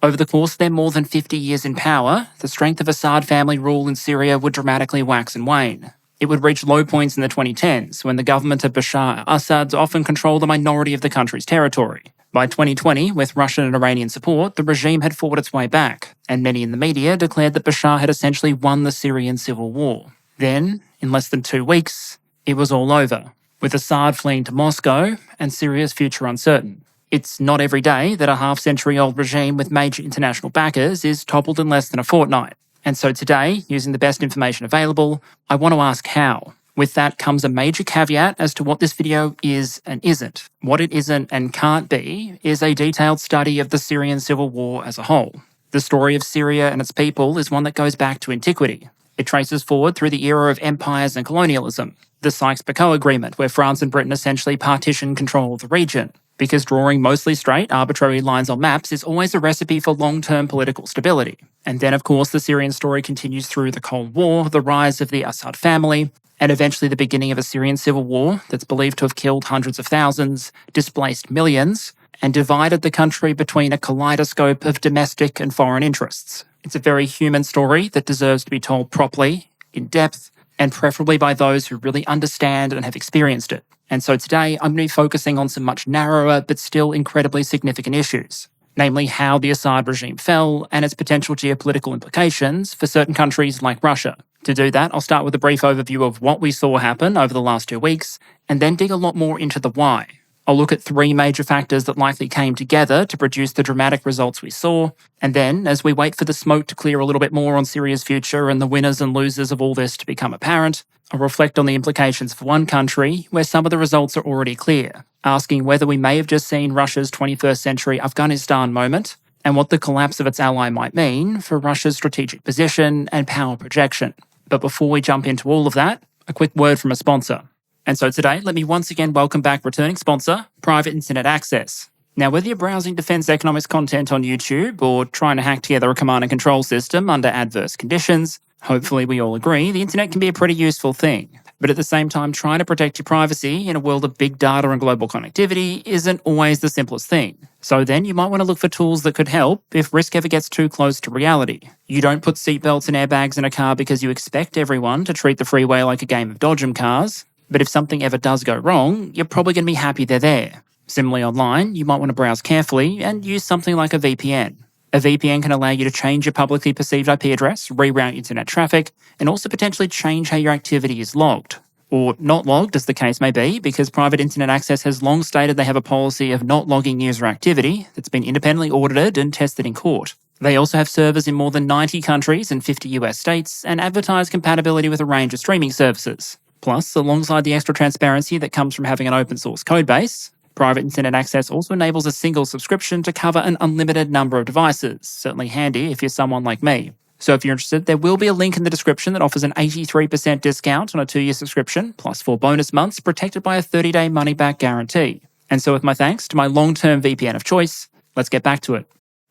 Over the course of their more than 50 years in power, the strength of Assad family rule in Syria would dramatically wax and wane. It would reach low points in the 2010s, when the government of Bashar al-Assad often controlled a minority of the country's territory. By 2020, with Russian and Iranian support, the regime had fought its way back, and many in the media declared that Bashar had essentially won the Syrian civil war. Then, in less than 2 weeks, it was all over, with Assad fleeing to Moscow and Syria's future uncertain. It's not every day that a half-century-old regime with major international backers is toppled in less than a fortnight. And so today, using the best information available, I want to ask how. With that comes a major caveat as to what this video is and isn't. What it isn't and can't be is a detailed study of the Syrian civil war as a whole. The story of Syria and its people is one that goes back to antiquity. It traces forward through the era of empires and colonialism, the Sykes-Picot Agreement, where France and Britain essentially partitioned control of the region. Because drawing mostly straight, arbitrary lines on maps is always a recipe for long-term political stability. And then, of course, the Syrian story continues through the Cold War, the rise of the Assad family, and eventually the beginning of a Syrian civil war that's believed to have killed hundreds of thousands, displaced millions, and divided the country between a kaleidoscope of domestic and foreign interests. It's a very human story that deserves to be told properly, in depth, and preferably by those who really understand and have experienced it. And so today, I'm going to be focusing on some much narrower but still incredibly significant issues, namely how the Assad regime fell and its potential geopolitical implications for certain countries like Russia. To do that, I'll start with a brief overview of what we saw happen over the last 2 weeks, and then dig a lot more into the why. I'll look at 3 major factors that likely came together to produce the dramatic results we saw, and then, as we wait for the smoke to clear a little bit more on Syria's future and the winners and losers of all this to become apparent, I'll reflect on the implications for one country where some of the results are already clear, asking whether we may have just seen Russia's 21st century Afghanistan moment, and what the collapse of its ally might mean for Russia's strategic position and power projection. But before we jump into all of that, a quick word from a sponsor. And so today, let me once again welcome back returning sponsor, Private Internet Access. Now, whether you're browsing defense economics content on YouTube or trying to hack together a command and control system under adverse conditions, hopefully we all agree the internet can be a pretty useful thing. But at the same time, trying to protect your privacy in a world of big data and global connectivity isn't always the simplest thing. So then you might want to look for tools that could help if risk ever gets too close to reality. You don't put seatbelts and airbags in a car because you expect everyone to treat the freeway like a game of dodgem cars. But if something ever does go wrong, you're probably going to be happy they're there. Similarly online, you might want to browse carefully and use something like a VPN. A VPN can allow you to change your publicly perceived IP address, reroute internet traffic, and also potentially change how your activity is logged. Or not logged, as the case may be, because Private Internet Access has long stated they have a policy of not logging user activity that's been independently audited and tested in court. They also have servers in more than 90 countries and 50 US states and advertise compatibility with a range of streaming services. Plus, alongside the extra transparency that comes from having an open source codebase, Private Internet Access also enables a single subscription to cover an unlimited number of devices, certainly handy if you're someone like me. So if you're interested, there will be a link in the description that offers an 83% discount on a 2-year subscription, plus 4 bonus months protected by a 30-day money-back guarantee. And so with my thanks to my long-term VPN of choice, let's get back to it.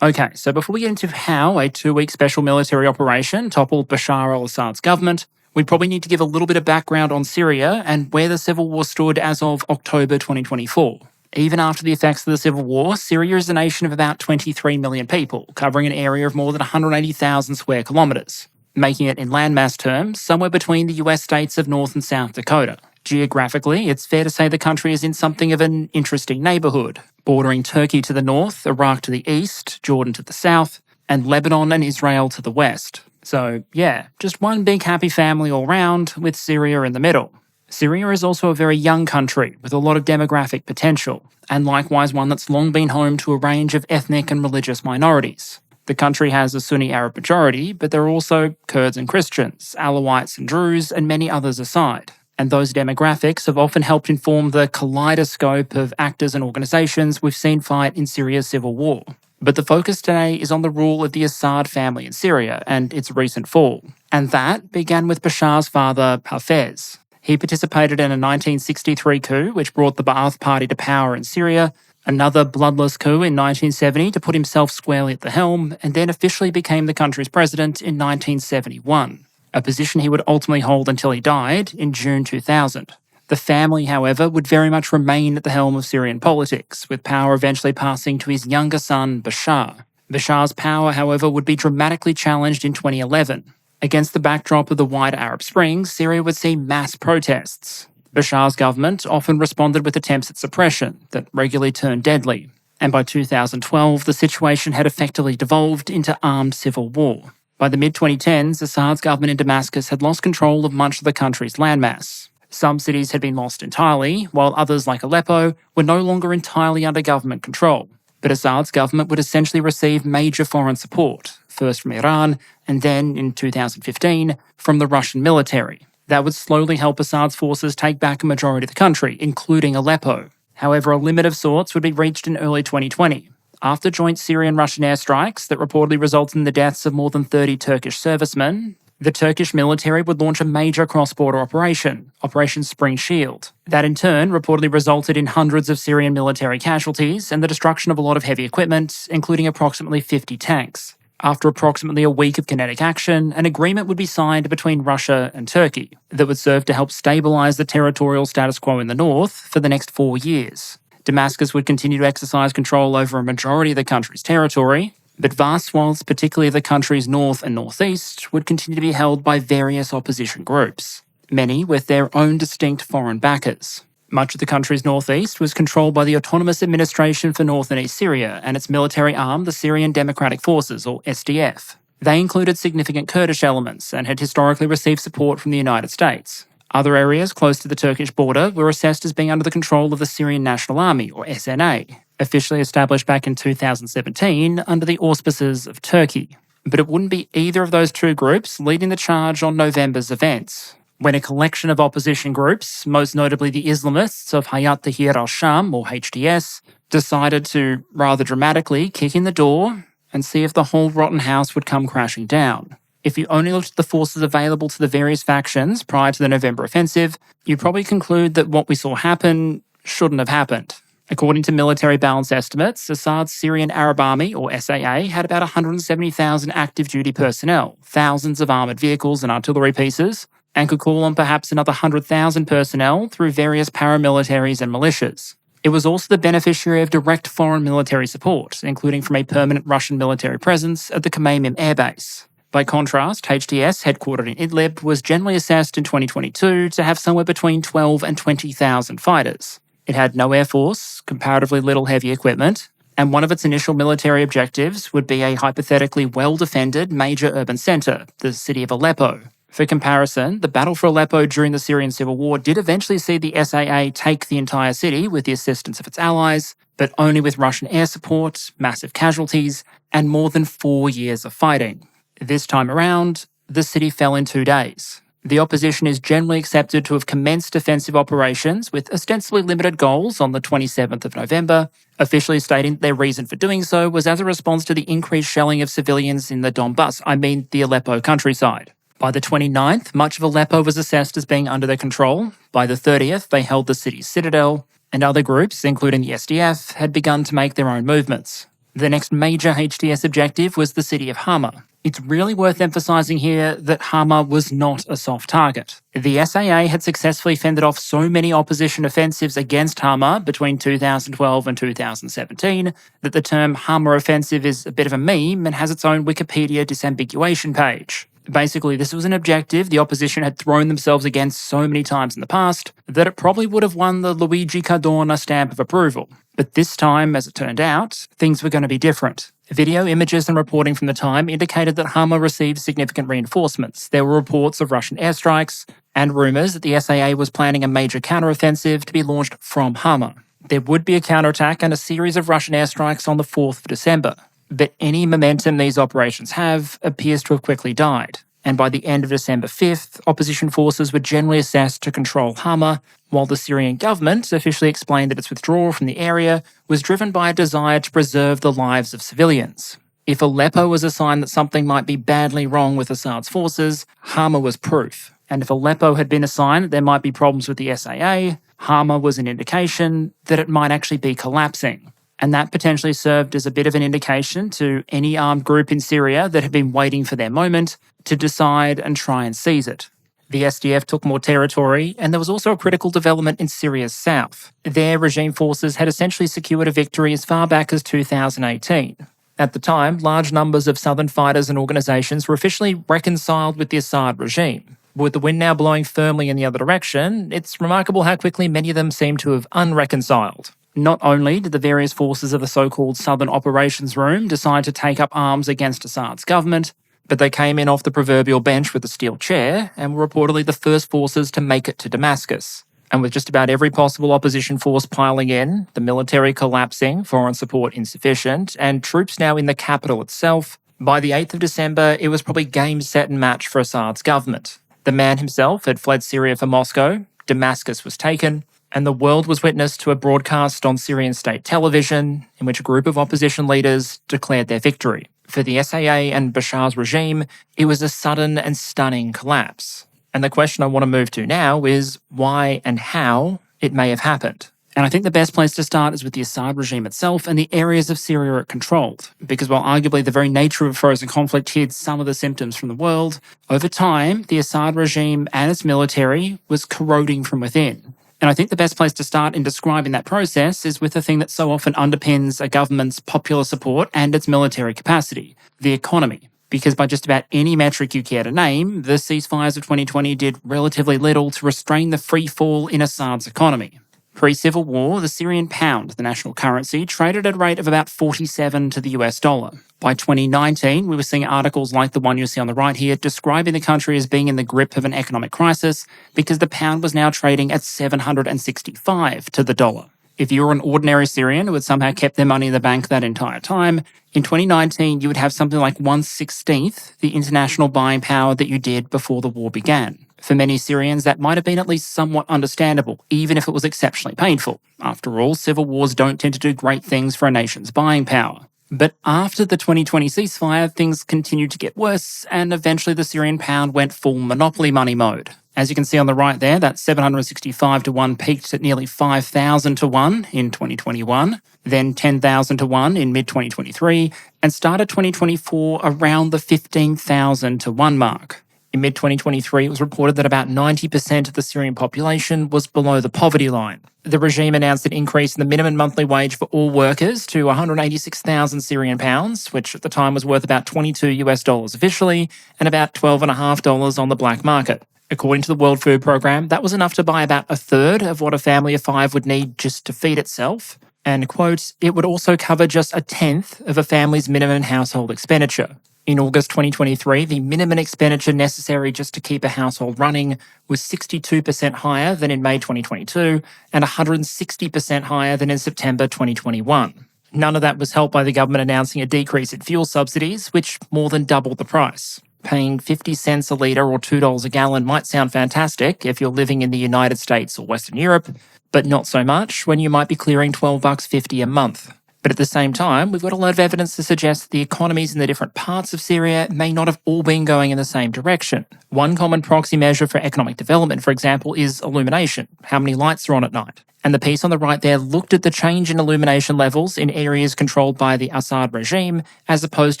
Okay, so before we get into how a 2-week special military operation toppled Bashar al-Assad's government, we probably need to give a little bit of background on Syria and where the civil war stood as of October 2024. Even after the effects of the civil war, Syria is a nation of about 23 million people, covering an area of more than 180,000 square kilometres, making it in landmass terms somewhere between the US states of North and South Dakota. Geographically, it's fair to say the country is in something of an interesting neighbourhood, bordering Turkey to the north, Iraq to the east, Jordan to the south, and Lebanon and Israel to the west. So, yeah, just one big happy family all round, with Syria in the middle. Syria is also a very young country with a lot of demographic potential, and likewise one that's long been home to a range of ethnic and religious minorities. The country has a Sunni Arab majority, but there are also Kurds and Christians, Alawites and Druze, and many others aside. And those demographics have often helped inform the kaleidoscope of actors and organisations we've seen fight in Syria's civil war. But the focus today is on the rule of the Assad family in Syria and its recent fall. And that began with Bashar's father, Hafez. He participated in a 1963 coup which brought the Ba'ath Party to power in Syria, another bloodless coup in 1970 to put himself squarely at the helm, and then officially became the country's president in 1971, a position he would ultimately hold until he died in June 2000. The family, however, would very much remain at the helm of Syrian politics, with power eventually passing to his younger son, Bashar. Bashar's power, however, would be dramatically challenged in 2011. Against the backdrop of the wider Arab Spring, Syria would see mass protests. Bashar's government often responded with attempts at suppression that regularly turned deadly, and by 2012 the situation had effectively devolved into armed civil war. By the mid-2010s, Assad's government in Damascus had lost control of much of the country's landmass. Some cities had been lost entirely, while others, like Aleppo, were no longer entirely under government control. But Assad's government would essentially receive major foreign support, first from Iran, and then, in 2015, from the Russian military. That would slowly help Assad's forces take back a majority of the country, including Aleppo. However, a limit of sorts would be reached in early 2020. After joint Syrian-Russian airstrikes that reportedly resulted in the deaths of more than 30 Turkish servicemen, the Turkish military would launch a major cross-border operation, Operation Spring Shield. That in turn reportedly resulted in hundreds of Syrian military casualties and the destruction of a lot of heavy equipment, including approximately 50 tanks. After approximately a week of kinetic action, an agreement would be signed between Russia and Turkey that would serve to help stabilise the territorial status quo in the north for the next 4 years. Damascus would continue to exercise control over a majority of the country's territory, but vast swaths, particularly of the country's north and northeast, would continue to be held by various opposition groups, many with their own distinct foreign backers. Much of the country's northeast was controlled by the Autonomous Administration for North and East Syria and its military arm, the Syrian Democratic Forces, or SDF. They included significant Kurdish elements and had historically received support from the United States. Other areas close to the Turkish border were assessed as being under the control of the Syrian National Army, or SNA, officially established back in 2017 under the auspices of Turkey. But it wouldn't be either of those two groups leading the charge on November's events, when a collection of opposition groups, most notably the Islamists of Hayat Tahrir al-Sham, or HTS, decided to, rather dramatically, kick in the door and see if the whole rotten house would come crashing down. If you only looked at the forces available to the various factions prior to the November offensive, you'd probably conclude that what we saw happen shouldn't have happened. According to military balance estimates, Assad's Syrian Arab Army, or SAA, had about 170,000 active duty personnel, thousands of armoured vehicles and artillery pieces, and could call on perhaps another 100,000 personnel through various paramilitaries and militias. It was also the beneficiary of direct foreign military support, including from a permanent Russian military presence at the Khmeimim Air Base. By contrast, HTS, headquartered in Idlib, was generally assessed in 2022 to have somewhere between 12 and 20,000 fighters. It had no air force, comparatively little heavy equipment, and one of its initial military objectives would be a hypothetically well-defended major urban centre, the city of Aleppo. For comparison, the battle for Aleppo during the Syrian civil war did eventually see the SAA take the entire city with the assistance of its allies, but only with Russian air support, massive casualties, and more than 4 years of fighting. This time around, the city fell in 2 days. The opposition is generally accepted to have commenced defensive operations with ostensibly limited goals on the 27th of November, officially stating their reason for doing so was as a response to the increased shelling of civilians in the Donbass, the Aleppo countryside. By the 29th, much of Aleppo was assessed as being under their control. By the 30th, they held the city's citadel, and other groups, including the SDF, had begun to make their own movements. The next major HTS objective was the city of Hama. It's really worth emphasising here that Hama was not a soft target. The SAA had successfully fended off so many opposition offensives against Hama between 2012 and 2017 that the term Hama offensive is a bit of a meme and has its own Wikipedia disambiguation page. Basically, this was an objective the opposition had thrown themselves against so many times in the past that it probably would have won the Luigi Cardona stamp of approval. But this time, as it turned out, things were going to be different. Video, images and reporting from the time indicated that Hama received significant reinforcements. There were reports of Russian airstrikes and rumours that the SAA was planning a major counteroffensive to be launched from Hama. There would be a counterattack and a series of Russian airstrikes on the 4th of December. But any momentum these operations have appears to have quickly died, and by the end of December 5th, opposition forces were generally assessed to control Hama, while the Syrian government officially explained that its withdrawal from the area was driven by a desire to preserve the lives of civilians. If Aleppo was a sign that something might be badly wrong with Assad's forces, Hama was proof. And if Aleppo had been a sign that there might be problems with the SAA, Hama was an indication that it might actually be collapsing. And that potentially served as a bit of an indication to any armed group in Syria that had been waiting for their moment to decide and try and seize it. The SDF took more territory, and there was also a critical development in Syria's south. Their regime forces had essentially secured a victory as far back as 2018. At the time, large numbers of southern fighters and organisations were officially reconciled with the Assad regime. With the wind now blowing firmly in the other direction, it's remarkable how quickly many of them seem to have unreconciled. Not only did the various forces of the so-called Southern Operations Room decide to take up arms against Assad's government, but they came in off the proverbial bench with a steel chair and were reportedly the first forces to make it to Damascus. And with just about every possible opposition force piling in, the military collapsing, foreign support insufficient, and troops now in the capital itself, by the 8th of December, it was probably game, set and match for Assad's government. The man himself had fled Syria for Moscow, Damascus was taken, and the world was witness to a broadcast on Syrian state television in which a group of opposition leaders declared their victory. For the SAA and Bashar's regime, it was a sudden and stunning collapse. And the question I want to move to now is why and how it may have happened. And I think the best place to start is with the Assad regime itself and the areas of Syria it controlled. Because while arguably the very nature of frozen conflict hid some of the symptoms from the world, over time, the Assad regime and its military was corroding from within. And I think the best place to start in describing that process is with the thing that so often underpins a government's popular support and its military capacity, the economy. Because by just about any metric you care to name, the ceasefires of 2020 did relatively little to restrain the free fall in Assad's economy. Pre-civil war, the Syrian pound, the national currency, traded at a rate of about 47 to the US dollar. By 2019, we were seeing articles like the one you see on the right here describing the country as being in the grip of an economic crisis because the pound was now trading at 765 to the dollar. If you were an ordinary Syrian who had somehow kept their money in the bank that entire time, in 2019 you would have something like 1/16th the international buying power that you did before the war began. For many Syrians, that might have been at least somewhat understandable, even if it was exceptionally painful. After all, civil wars don't tend to do great things for a nation's buying power. But after the 2020 ceasefire, things continued to get worse, and eventually the Syrian pound went full monopoly money mode. As you can see on the right there, that 765 to 1 peaked at nearly 5,000 to 1 in 2021, then 10,000 to 1 in mid-2023, and started 2024 around the 15,000 to 1 mark. In mid-2023, it was reported that about 90% of the Syrian population was below the poverty line. The regime announced an increase in the minimum monthly wage for all workers to 186,000 Syrian pounds, which at the time was worth about $22 officially, and about $12.50 on the black market. According to the World Food Programme, that was enough to buy about a third of what a family of 5 would need just to feed itself. And, quote, it would also cover just a tenth of a family's minimum household expenditure. In August 2023, the minimum expenditure necessary just to keep a household running was 62% higher than in May 2022 and 160% higher than in September 2021. None of that was helped by the government announcing a decrease in fuel subsidies, which more than doubled the price. Paying 50 cents a litre or $2 a gallon might sound fantastic if you're living in the United States or Western Europe, but not so much when you might be clearing $12.50 a month. But at the same time, we've got a lot of evidence to suggest that the economies in the different parts of Syria may not have all been going in the same direction. One common proxy measure for economic development, for example, is illumination, how many lights are on at night. And the piece on the right there looked at the change in illumination levels in areas controlled by the Assad regime as opposed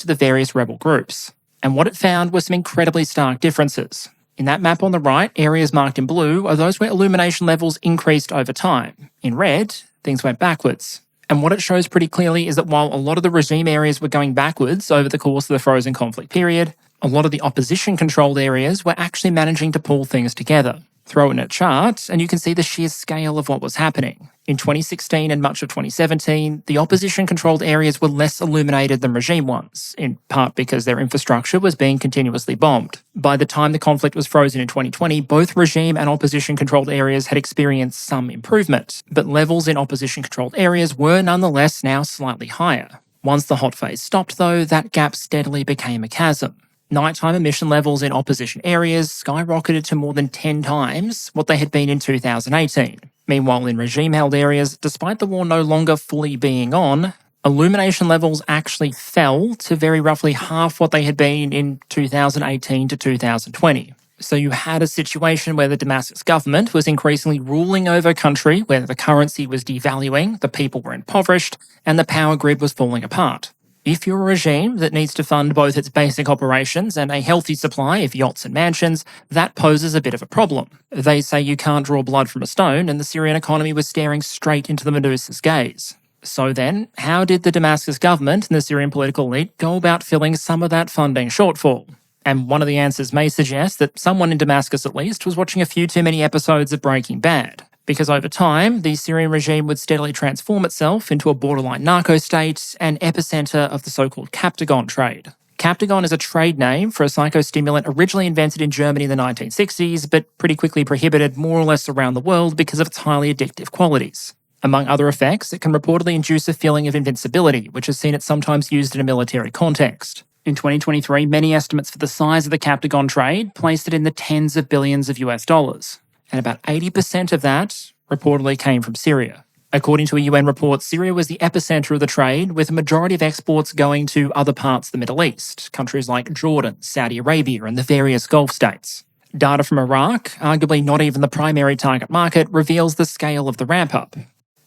to the various rebel groups. And what it found was some incredibly stark differences. In that map on the right, areas marked in blue are those where illumination levels increased over time. In red, things went backwards. And what it shows pretty clearly is that while a lot of the regime areas were going backwards over the course of the frozen conflict period, a lot of the opposition-controlled areas were actually managing to pull things together. Throw in a chart, and you can see the sheer scale of what was happening. In 2016 and much of 2017, the opposition-controlled areas were less illuminated than regime ones, in part because their infrastructure was being continuously bombed. By the time the conflict was frozen in 2020, both regime and opposition-controlled areas had experienced some improvement, but levels in opposition-controlled areas were nonetheless now slightly higher. Once the hot phase stopped, though, that gap steadily became a chasm. Nighttime emission levels in opposition areas skyrocketed to more than 10 times what they had been in 2018. Meanwhile, in regime-held areas, despite the war no longer fully being on, illumination levels actually fell to very roughly half what they had been in 2018 to 2020. So you had a situation where the Damascus government was increasingly ruling over a country where the currency was devaluing, the people were impoverished, and the power grid was falling apart. If you're a regime that needs to fund both its basic operations and a healthy supply of yachts and mansions, that poses a bit of a problem. They say you can't draw blood from a stone, and the Syrian economy was staring straight into the Medusa's gaze. So then, how did the Damascus government and the Syrian political elite go about filling some of that funding shortfall? And one of the answers may suggest that someone in Damascus at least was watching a few too many episodes of Breaking Bad. Because over time, the Syrian regime would steadily transform itself into a borderline narco-state and epicenter of the so-called Captagon trade. Captagon is a trade name for a psychostimulant originally invented in Germany in the 1960s, but pretty quickly prohibited more or less around the world because of its highly addictive qualities. Among other effects, it can reportedly induce a feeling of invincibility, which has seen it sometimes used in a military context. In 2023, many estimates for the size of the Captagon trade placed it in the tens of billions of US dollars. And about 80% of that reportedly came from Syria. According to a UN report, Syria was the epicenter of the trade, with a majority of exports going to other parts of the Middle East, countries like Jordan, Saudi Arabia, and the various Gulf states. Data from Iraq, arguably not even the primary target market, reveals the scale of the ramp-up.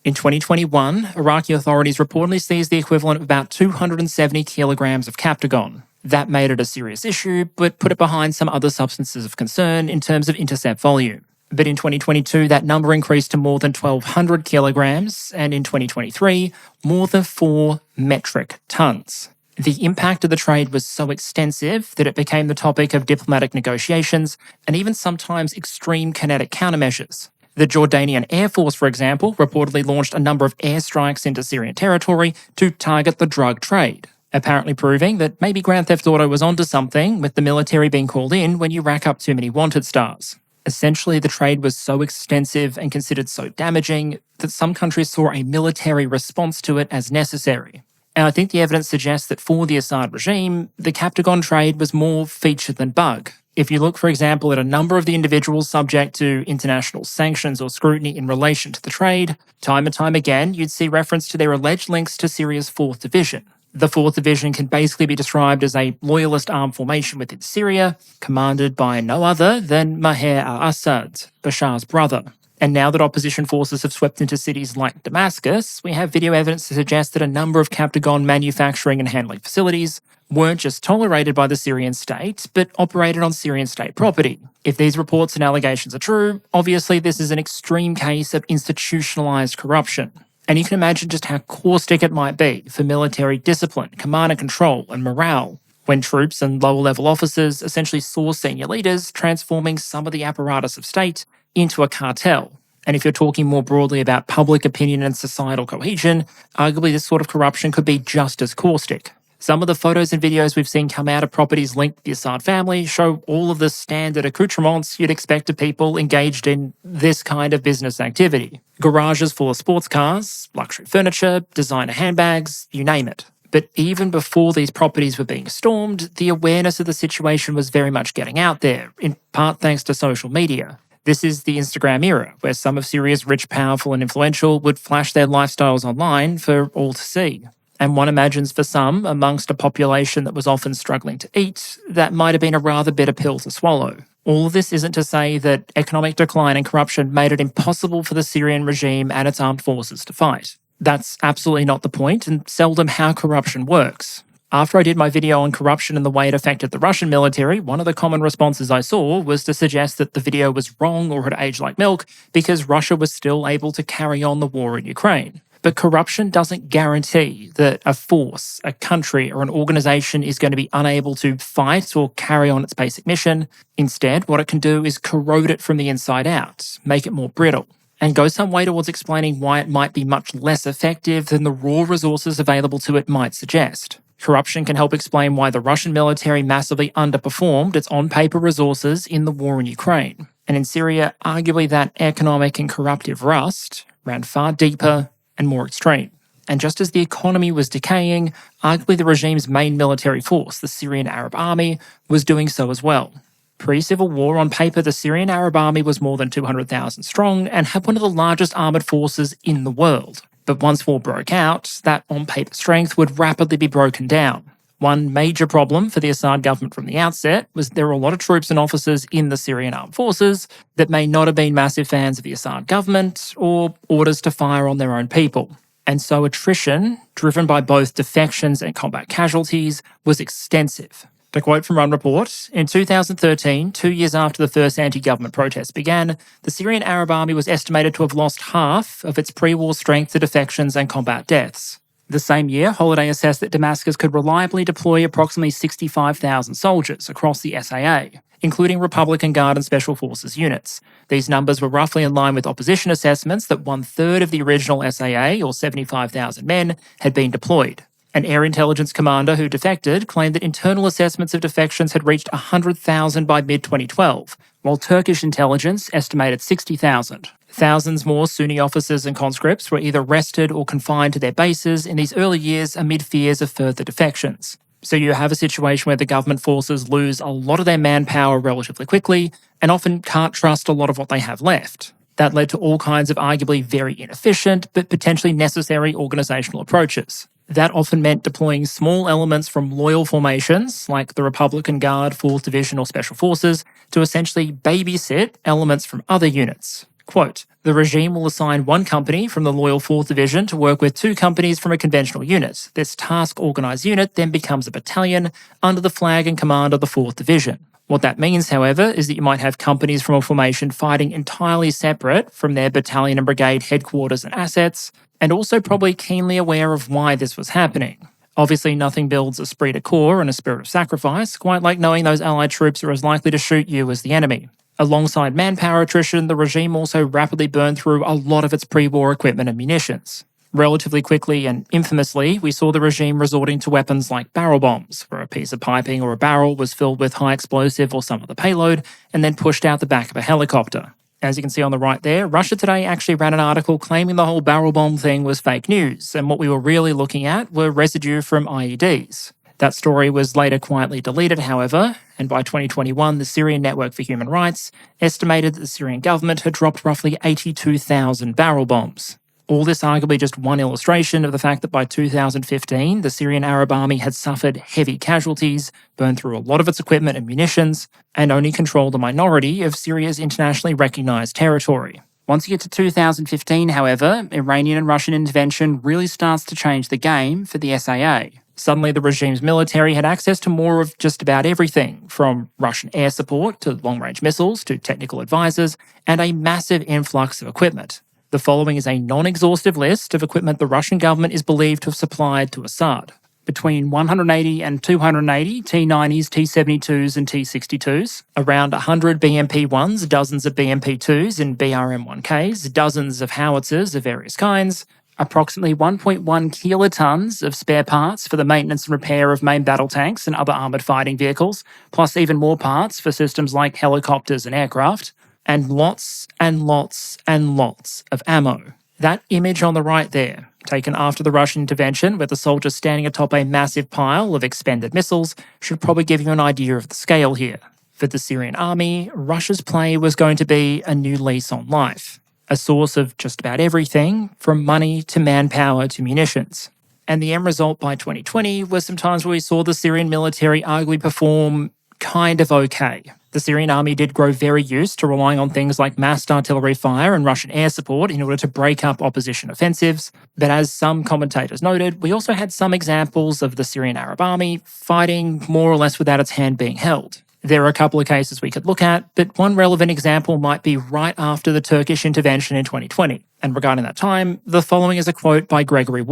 In 2021, Iraqi authorities reportedly seized the equivalent of about 270 kilograms of Captagon. That made it a serious issue, but put it behind some other substances of concern in terms of intercept volume. But in 2022, that number increased to more than 1,200 kilograms, and in 2023, more than 4 metric tons. The impact of the trade was so extensive that it became the topic of diplomatic negotiations and even sometimes extreme kinetic countermeasures. The Jordanian Air Force, for example, reportedly launched a number of airstrikes into Syrian territory to target the drug trade, apparently proving that maybe Grand Theft Auto was onto something with the military being called in when you rack up too many wanted stars. Essentially, the trade was so extensive and considered so damaging that some countries saw a military response to it as necessary. And I think the evidence suggests that for the Assad regime, the Captagon trade was more feature than bug. If you look, for example, at a number of the individuals subject to international sanctions or scrutiny in relation to the trade, time and time again, you'd see reference to their alleged links to Syria's 4th Division. The 4th Division can basically be described as a loyalist armed formation within Syria, commanded by no other than Maher al-Assad, Bashar's brother. And now that opposition forces have swept into cities like Damascus, we have video evidence to suggest that a number of Captagon manufacturing and handling facilities weren't just tolerated by the Syrian state, but operated on Syrian state property. If these reports and allegations are true, obviously this is an extreme case of institutionalized corruption. And you can imagine just how caustic it might be for military discipline, command and control, and morale when troops and lower-level officers essentially saw senior leaders transforming some of the apparatus of state into a cartel. And if you're talking more broadly about public opinion and societal cohesion, arguably this sort of corruption could be just as caustic. Some of the photos and videos we've seen come out of properties linked to the Assad family show all of the standard accoutrements you'd expect of people engaged in this kind of business activity. Garages full of sports cars, luxury furniture, designer handbags, you name it. But even before these properties were being stormed, the awareness of the situation was very much getting out there, in part thanks to social media. This is the Instagram era, where some of Syria's rich, powerful and influential would flash their lifestyles online for all to see. And one imagines for some, amongst a population that was often struggling to eat, that might have been a rather bitter pill to swallow. All of this isn't to say that economic decline and corruption made it impossible for the Syrian regime and its armed forces to fight. That's absolutely not the point, and seldom how corruption works. After I did my video on corruption and the way it affected the Russian military, one of the common responses I saw was to suggest that the video was wrong or had aged like milk because Russia was still able to carry on the war in Ukraine. But corruption doesn't guarantee that a force, a country, or an organization is going to be unable to fight or carry on its basic mission. Instead, what it can do is corrode it from the inside out, make it more brittle, and go some way towards explaining why it might be much less effective than the raw resources available to it might suggest. Corruption can help explain why the Russian military massively underperformed its on-paper resources in the war in Ukraine. And in Syria, arguably that economic and corruptive rust ran far deeper and more extreme. And just as the economy was decaying, arguably the regime's main military force, the Syrian Army, was doing so as well. Pre-civil war, on paper, the Syrian Army was more than 200,000 strong and had one of the largest armoured forces in the world. But once war broke out, that on-paper strength would rapidly be broken down. One major problem for the Assad government from the outset was there were a lot of troops and officers in the Syrian armed forces that may not have been massive fans of the Assad government or orders to fire on their own people. And so attrition, driven by both defections and combat casualties, was extensive. To quote from Run Report, in 2013, 2 years after the first anti-government protests began, the Syrian Arab Army was estimated to have lost half of its pre-war strength to defections and combat deaths. The same year, Holiday assessed that Damascus could reliably deploy approximately 65,000 soldiers across the SAA, including Republican Guard and Special Forces units. These numbers were roughly in line with opposition assessments that 1/3 of the original SAA, or 75,000 men, had been deployed. An air intelligence commander who defected claimed that internal assessments of defections had reached 100,000 by mid-2012, while Turkish intelligence estimated 60,000. Thousands more Sunni officers and conscripts were either arrested or confined to their bases in these early years amid fears of further defections. So you have a situation where the government forces lose a lot of their manpower relatively quickly and often can't trust a lot of what they have left. That led to all kinds of arguably very inefficient but potentially necessary organisational approaches. That often meant deploying small elements from loyal formations, like the Republican Guard, 4th Division or Special Forces, to essentially babysit elements from other units. Quote, the regime will assign one company from the loyal 4th Division to work with 2 companies from a conventional unit. This task-organised unit then becomes a battalion under the flag and command of the 4th Division. What that means, however, is that you might have companies from a formation fighting entirely separate from their battalion and brigade headquarters and assets, and also probably keenly aware of why this was happening. Obviously, nothing builds esprit de corps and a spirit of sacrifice, quite like knowing those allied troops are as likely to shoot you as the enemy. Alongside manpower attrition, the regime also rapidly burned through a lot of its pre-war equipment and munitions. Relatively quickly and infamously, we saw the regime resorting to weapons like barrel bombs, where a piece of piping or a barrel was filled with high explosive or some other payload and then pushed out the back of a helicopter. As you can see on the right there, Russia Today actually ran an article claiming the whole barrel bomb thing was fake news, and what we were really looking at were residue from IEDs. That story was later quietly deleted, however, and by 2021, the Syrian Network for Human Rights estimated that the Syrian government had dropped roughly 82,000 barrel bombs. All this arguably just one illustration of the fact that by 2015, the Syrian Arab Army had suffered heavy casualties, burned through a lot of its equipment and munitions, and only controlled a minority of Syria's internationally recognised territory. Once you get to 2015, however, Iranian and Russian intervention really starts to change the game for the SAA. Suddenly, the regime's military had access to more of just about everything, from Russian air support to long-range missiles to technical advisors, and a massive influx of equipment. The following is a non-exhaustive list of equipment the Russian government is believed to have supplied to Assad. Between 180 and 280 T-90s, T-72s and T-62s, around 100 BMP-1s, dozens of BMP-2s and BRM-1Ks, dozens of howitzers of various kinds, approximately 1.1 kilotons of spare parts for the maintenance and repair of main battle tanks and other armoured fighting vehicles, plus even more parts for systems like helicopters and aircraft, and lots and lots and lots of ammo. That image on the right there, taken after the Russian intervention with the soldiers standing atop a massive pile of expended missiles, should probably give you an idea of the scale here. For the Syrian army, Russia's play was going to be a new lease on life, a source of just about everything, from money to manpower to munitions. And the end result by 2020 was some times where we saw the Syrian military arguably perform kind of okay. The Syrian army did grow very used to relying on things like massed artillery fire and Russian air support in order to break up opposition offensives, but as some commentators noted, we also had some examples of the Syrian Arab Army fighting more or less without its hand being held. There are a couple of cases we could look at, but one relevant example might be right after the Turkish intervention in 2020. And regarding that time, the following is a quote by Gregory.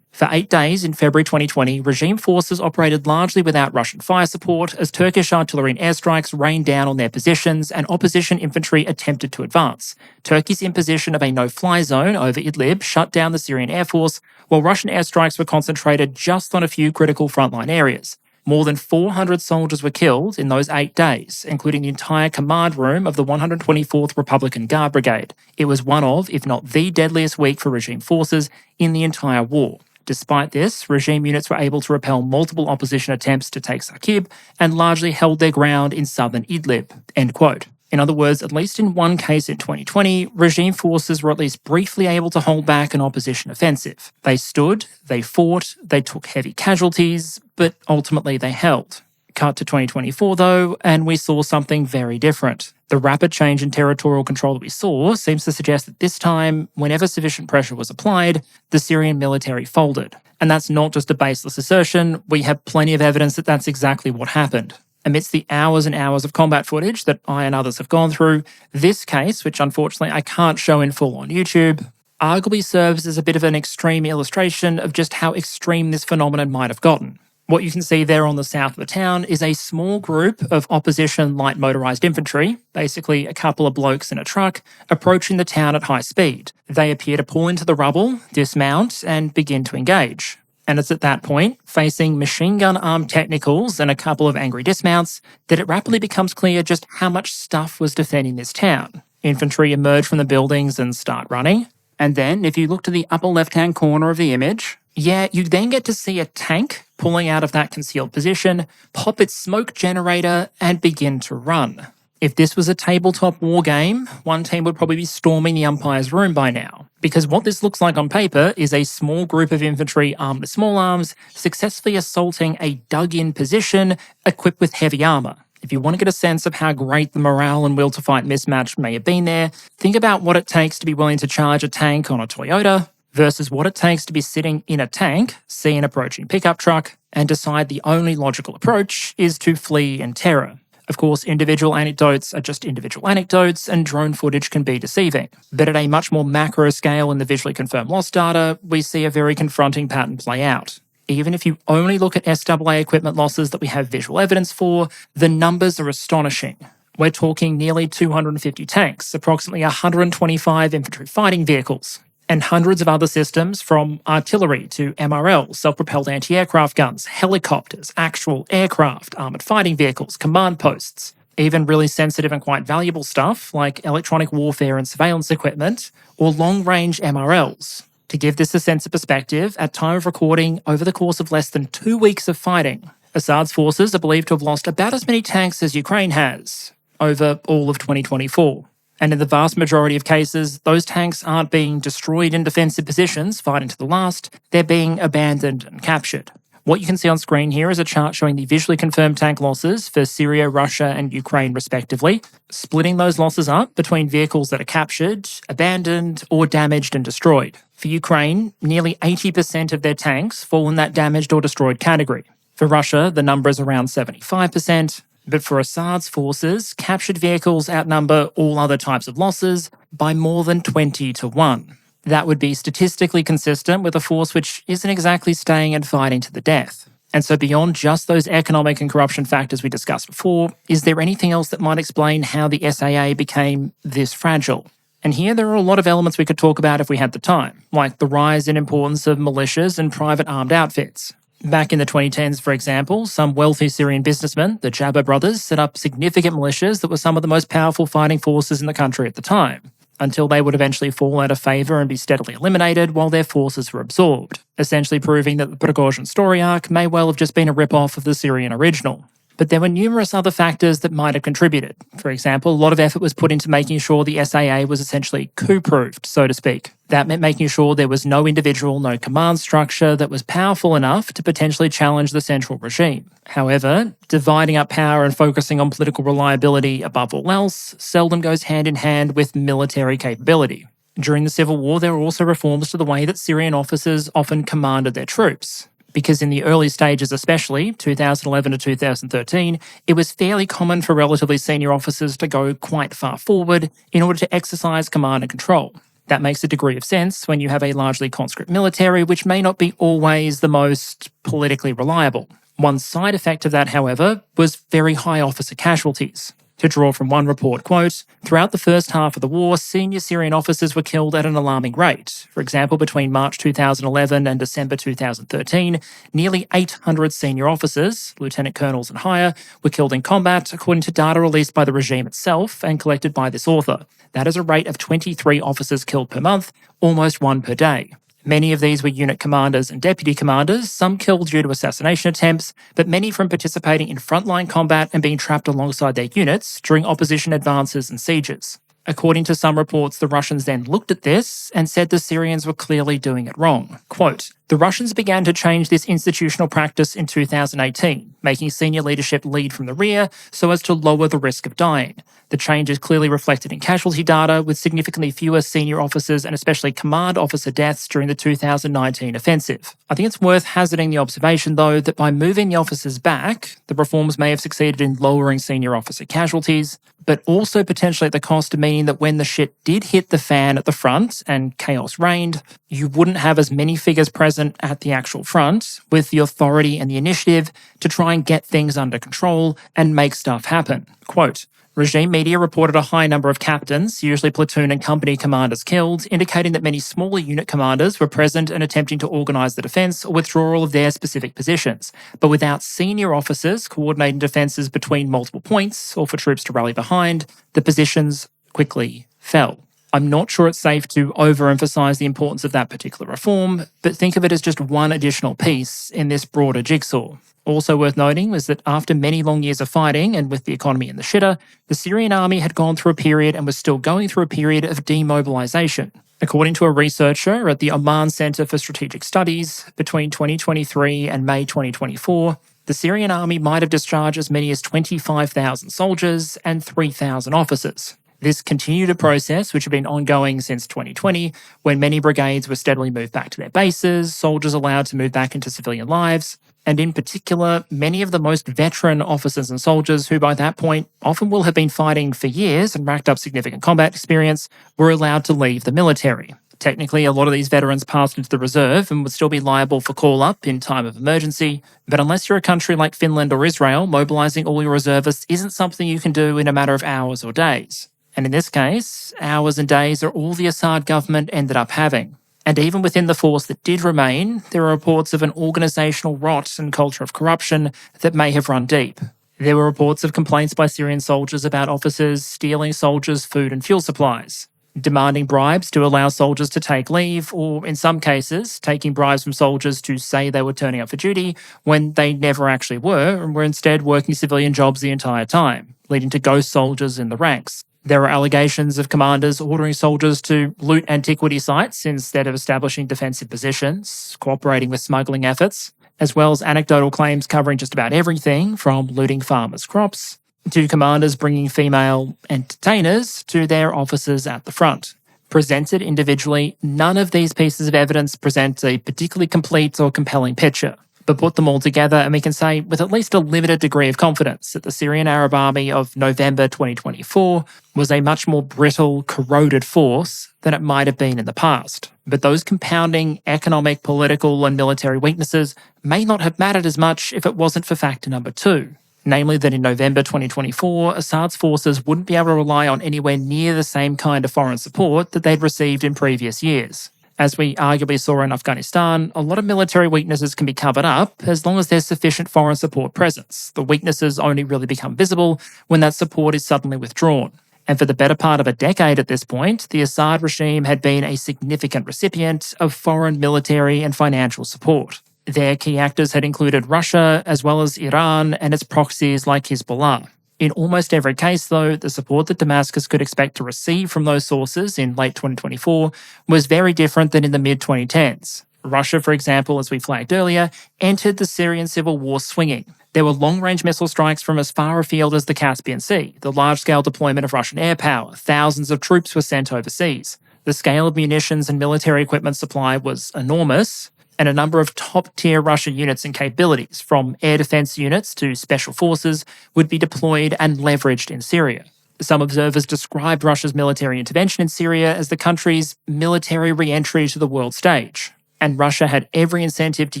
For 8 days in February 2020, regime forces operated largely without Russian fire support as Turkish artillery and airstrikes rained down on their positions and opposition infantry attempted to advance. Turkey's imposition of a no-fly zone over Idlib shut down the Syrian Air Force, while Russian airstrikes were concentrated just on a few critical frontline areas. More than 400 soldiers were killed in those 8 days, including the entire command room of the 124th Republican Guard Brigade. It was one of, if not the deadliest week for regime forces in the entire war. Despite this, regime units were able to repel multiple opposition attempts to take Sakib and largely held their ground in southern Idlib. End quote. In other words, at least in one case in 2020, regime forces were at least briefly able to hold back an opposition offensive. They stood, they fought, they took heavy casualties, but ultimately they held. Cut to 2024 though, and we saw something very different. The rapid change in territorial control that we saw seems to suggest that this time, whenever sufficient pressure was applied, the Syrian military folded. And that's not just a baseless assertion, we have plenty of evidence that that's exactly what happened. Amidst the hours and hours of combat footage that I and others have gone through, this case, which unfortunately I can't show in full on YouTube, arguably serves as a bit of an extreme illustration of just how extreme this phenomenon might have gotten. What you can see there on the south of the town is a small group of opposition light motorised infantry, basically a couple of blokes in a truck, approaching the town at high speed. They appear to pull into the rubble, dismount, and begin to engage. And it's at that point, facing machine gun armed technicals and a couple of angry dismounts, that it rapidly becomes clear just how much stuff was defending this town. Infantry emerge from the buildings and start running. And then, if you look to the upper left-hand corner of the image, you then get to see a tank pulling out of that concealed position, pop its smoke generator, and begin to run. If this was a tabletop war game, one team would probably be storming the umpire's room by now. Because what this looks like on paper is a small group of infantry armed with small arms successfully assaulting a dug-in position equipped with heavy armour. If you want to get a sense of how great the morale and will to fight mismatch may have been there, think about what it takes to be willing to charge a tank on a Toyota versus what it takes to be sitting in a tank, see an approaching pickup truck, and decide the only logical approach is to flee in terror. Of course, individual anecdotes are just individual anecdotes, and drone footage can be deceiving. But at a much more macro scale in the visually confirmed loss data, we see a very confronting pattern play out. Even if you only look at SAA equipment losses that we have visual evidence for, the numbers are astonishing. We're talking nearly 250 tanks, approximately 125 infantry fighting vehicles, and hundreds of other systems from artillery to MRL, self-propelled anti-aircraft guns, helicopters, actual aircraft, armoured fighting vehicles, command posts, even really sensitive and quite valuable stuff like electronic warfare and surveillance equipment, or long-range MRLs. To give this a sense of perspective, at time of recording, over the course of less than 2 weeks of fighting, Assad's forces are believed to have lost about as many tanks as Ukraine has over all of 2024. And in the vast majority of cases, those tanks aren't being destroyed in defensive positions, fighting to the last, they're being abandoned and captured. What you can see on screen here is a chart showing the visually confirmed tank losses for Syria, Russia, and Ukraine respectively, splitting those losses up between vehicles that are captured, abandoned, or damaged and destroyed. For Ukraine, nearly 80% of their tanks fall in that damaged or destroyed category. For Russia, the number is around 75%. But for Assad's forces, captured vehicles outnumber all other types of losses by more than 20 to 1. That would be statistically consistent with a force which isn't exactly staying and fighting to the death. And so beyond just those economic and corruption factors we discussed before, is there anything else that might explain how the SAA became this fragile? And here there are a lot of elements we could talk about if we had the time, like the rise in importance of militias and private armed outfits. Back in the 2010s, for example, some wealthy Syrian businessmen, the Jabba brothers, set up significant militias that were some of the most powerful fighting forces in the country at the time, until they would eventually fall out of favour and be steadily eliminated while their forces were absorbed, essentially proving that the Prigozhin story arc may well have just been a rip-off of the Syrian original. But there were numerous other factors that might have contributed. For example, a lot of effort was put into making sure the SAA was essentially coup-proofed, so to speak. That meant making sure there was no individual, no command structure that was powerful enough to potentially challenge the central regime. However, dividing up power and focusing on political reliability above all else seldom goes hand in hand with military capability. During the civil war, there were also reforms to the way that Syrian officers often commanded their troops. Because in the early stages especially, 2011 to 2013, it was fairly common for relatively senior officers to go quite far forward in order to exercise command and control. That makes a degree of sense when you have a largely conscript military which may not be always the most politically reliable. One side effect of that, however, was very high officer casualties. To draw from one report, quote, throughout the first half of the war, senior Syrian officers were killed at an alarming rate. For example, between March 2011 and December 2013, nearly 800 senior officers, lieutenant colonels and higher, were killed in combat, according to data released by the regime itself and collected by this author. That is a rate of 23 officers killed per month, almost one per day. Many of these were unit commanders and deputy commanders, some killed due to assassination attempts, but many from participating in frontline combat and being trapped alongside their units during opposition advances and sieges. According to some reports, the Russians then looked at this and said the Syrians were clearly doing it wrong. Quote, "The Russians began to change this institutional practice in 2018, making senior leadership lead from the rear so as to lower the risk of dying. The change is clearly reflected in casualty data, with significantly fewer senior officers and especially command officer deaths during the 2019 offensive. I think it's worth hazarding the observation, though, that by moving the officers back, the reforms may have succeeded in lowering senior officer casualties, but also potentially at the cost of meaning that when the shit did hit the fan at the front and chaos reigned, you wouldn't have as many figures present at the actual front with the authority and the initiative to try and get things under control and make stuff happen." Quote, "Regime media reported a high number of captains, usually platoon and company commanders, killed, indicating that many smaller unit commanders were present and attempting to organise the defence or withdrawal of their specific positions, but without senior officers coordinating defences between multiple points or for troops to rally behind, the positions quickly fell." I'm not sure it's safe to overemphasise the importance of that particular reform, but think of it as just one additional piece in this broader jigsaw. Also worth noting was that after many long years of fighting, and with the economy in the shitter, the Syrian army had gone through a period and was still going through a period of demobilisation. According to a researcher at the Oman Centre for Strategic Studies, between 2023 and May 2024, the Syrian army might have discharged as many as 25,000 soldiers and 3,000 officers. This continued a process which had been ongoing since 2020, when many brigades were steadily moved back to their bases, soldiers allowed to move back into civilian lives, and in particular, many of the most veteran officers and soldiers who by that point often will have been fighting for years and racked up significant combat experience were allowed to leave the military. Technically, a lot of these veterans passed into the reserve and would still be liable for call-up in time of emergency, but unless you're a country like Finland or Israel, mobilising all your reservists isn't something you can do in a matter of hours or days. And in this case, hours and days are all the Assad government ended up having. And even within the force that did remain, there are reports of an organisational rot and culture of corruption that may have run deep. There were reports of complaints by Syrian soldiers about officers stealing soldiers' food and fuel supplies, demanding bribes to allow soldiers to take leave, or in some cases, taking bribes from soldiers to say they were turning up for duty when they never actually were and were instead working civilian jobs the entire time, leading to ghost soldiers in the ranks. There are allegations of commanders ordering soldiers to loot antiquity sites instead of establishing defensive positions, cooperating with smuggling efforts, as well as anecdotal claims covering just about everything from looting farmers' crops to commanders bringing female entertainers to their officers at the front. Presented individually, none of these pieces of evidence present a particularly complete or compelling picture. But put them all together and we can say with at least a limited degree of confidence that the Syrian Arab Army of November 2024 was a much more brittle, corroded force than it might have been in the past. But those compounding economic, political and military weaknesses may not have mattered as much if it wasn't for factor number 2. Namely that in November 2024, Assad's forces wouldn't be able to rely on anywhere near the same kind of foreign support that they'd received in previous years. As we arguably saw in Afghanistan, a lot of military weaknesses can be covered up as long as there's sufficient foreign support presence. The weaknesses only really become visible when that support is suddenly withdrawn. And for the better part of a decade at this point, the Assad regime had been a significant recipient of foreign military and financial support. Their key actors had included Russia, as well as Iran and its proxies like Hezbollah. In almost every case, though, the support that Damascus could expect to receive from those sources in late 2024 was very different than in the mid-2010s. Russia, for example, as we flagged earlier, entered the Syrian civil war swinging. There were long-range missile strikes from as far afield as the Caspian Sea, the large-scale deployment of Russian air power, thousands of troops were sent overseas. The scale of munitions and military equipment supply was enormous, and a number of top-tier Russian units and capabilities, from air defense units to special forces, would be deployed and leveraged in Syria. Some observers described Russia's military intervention in Syria as the country's military re-entry to the world stage. And Russia had every incentive to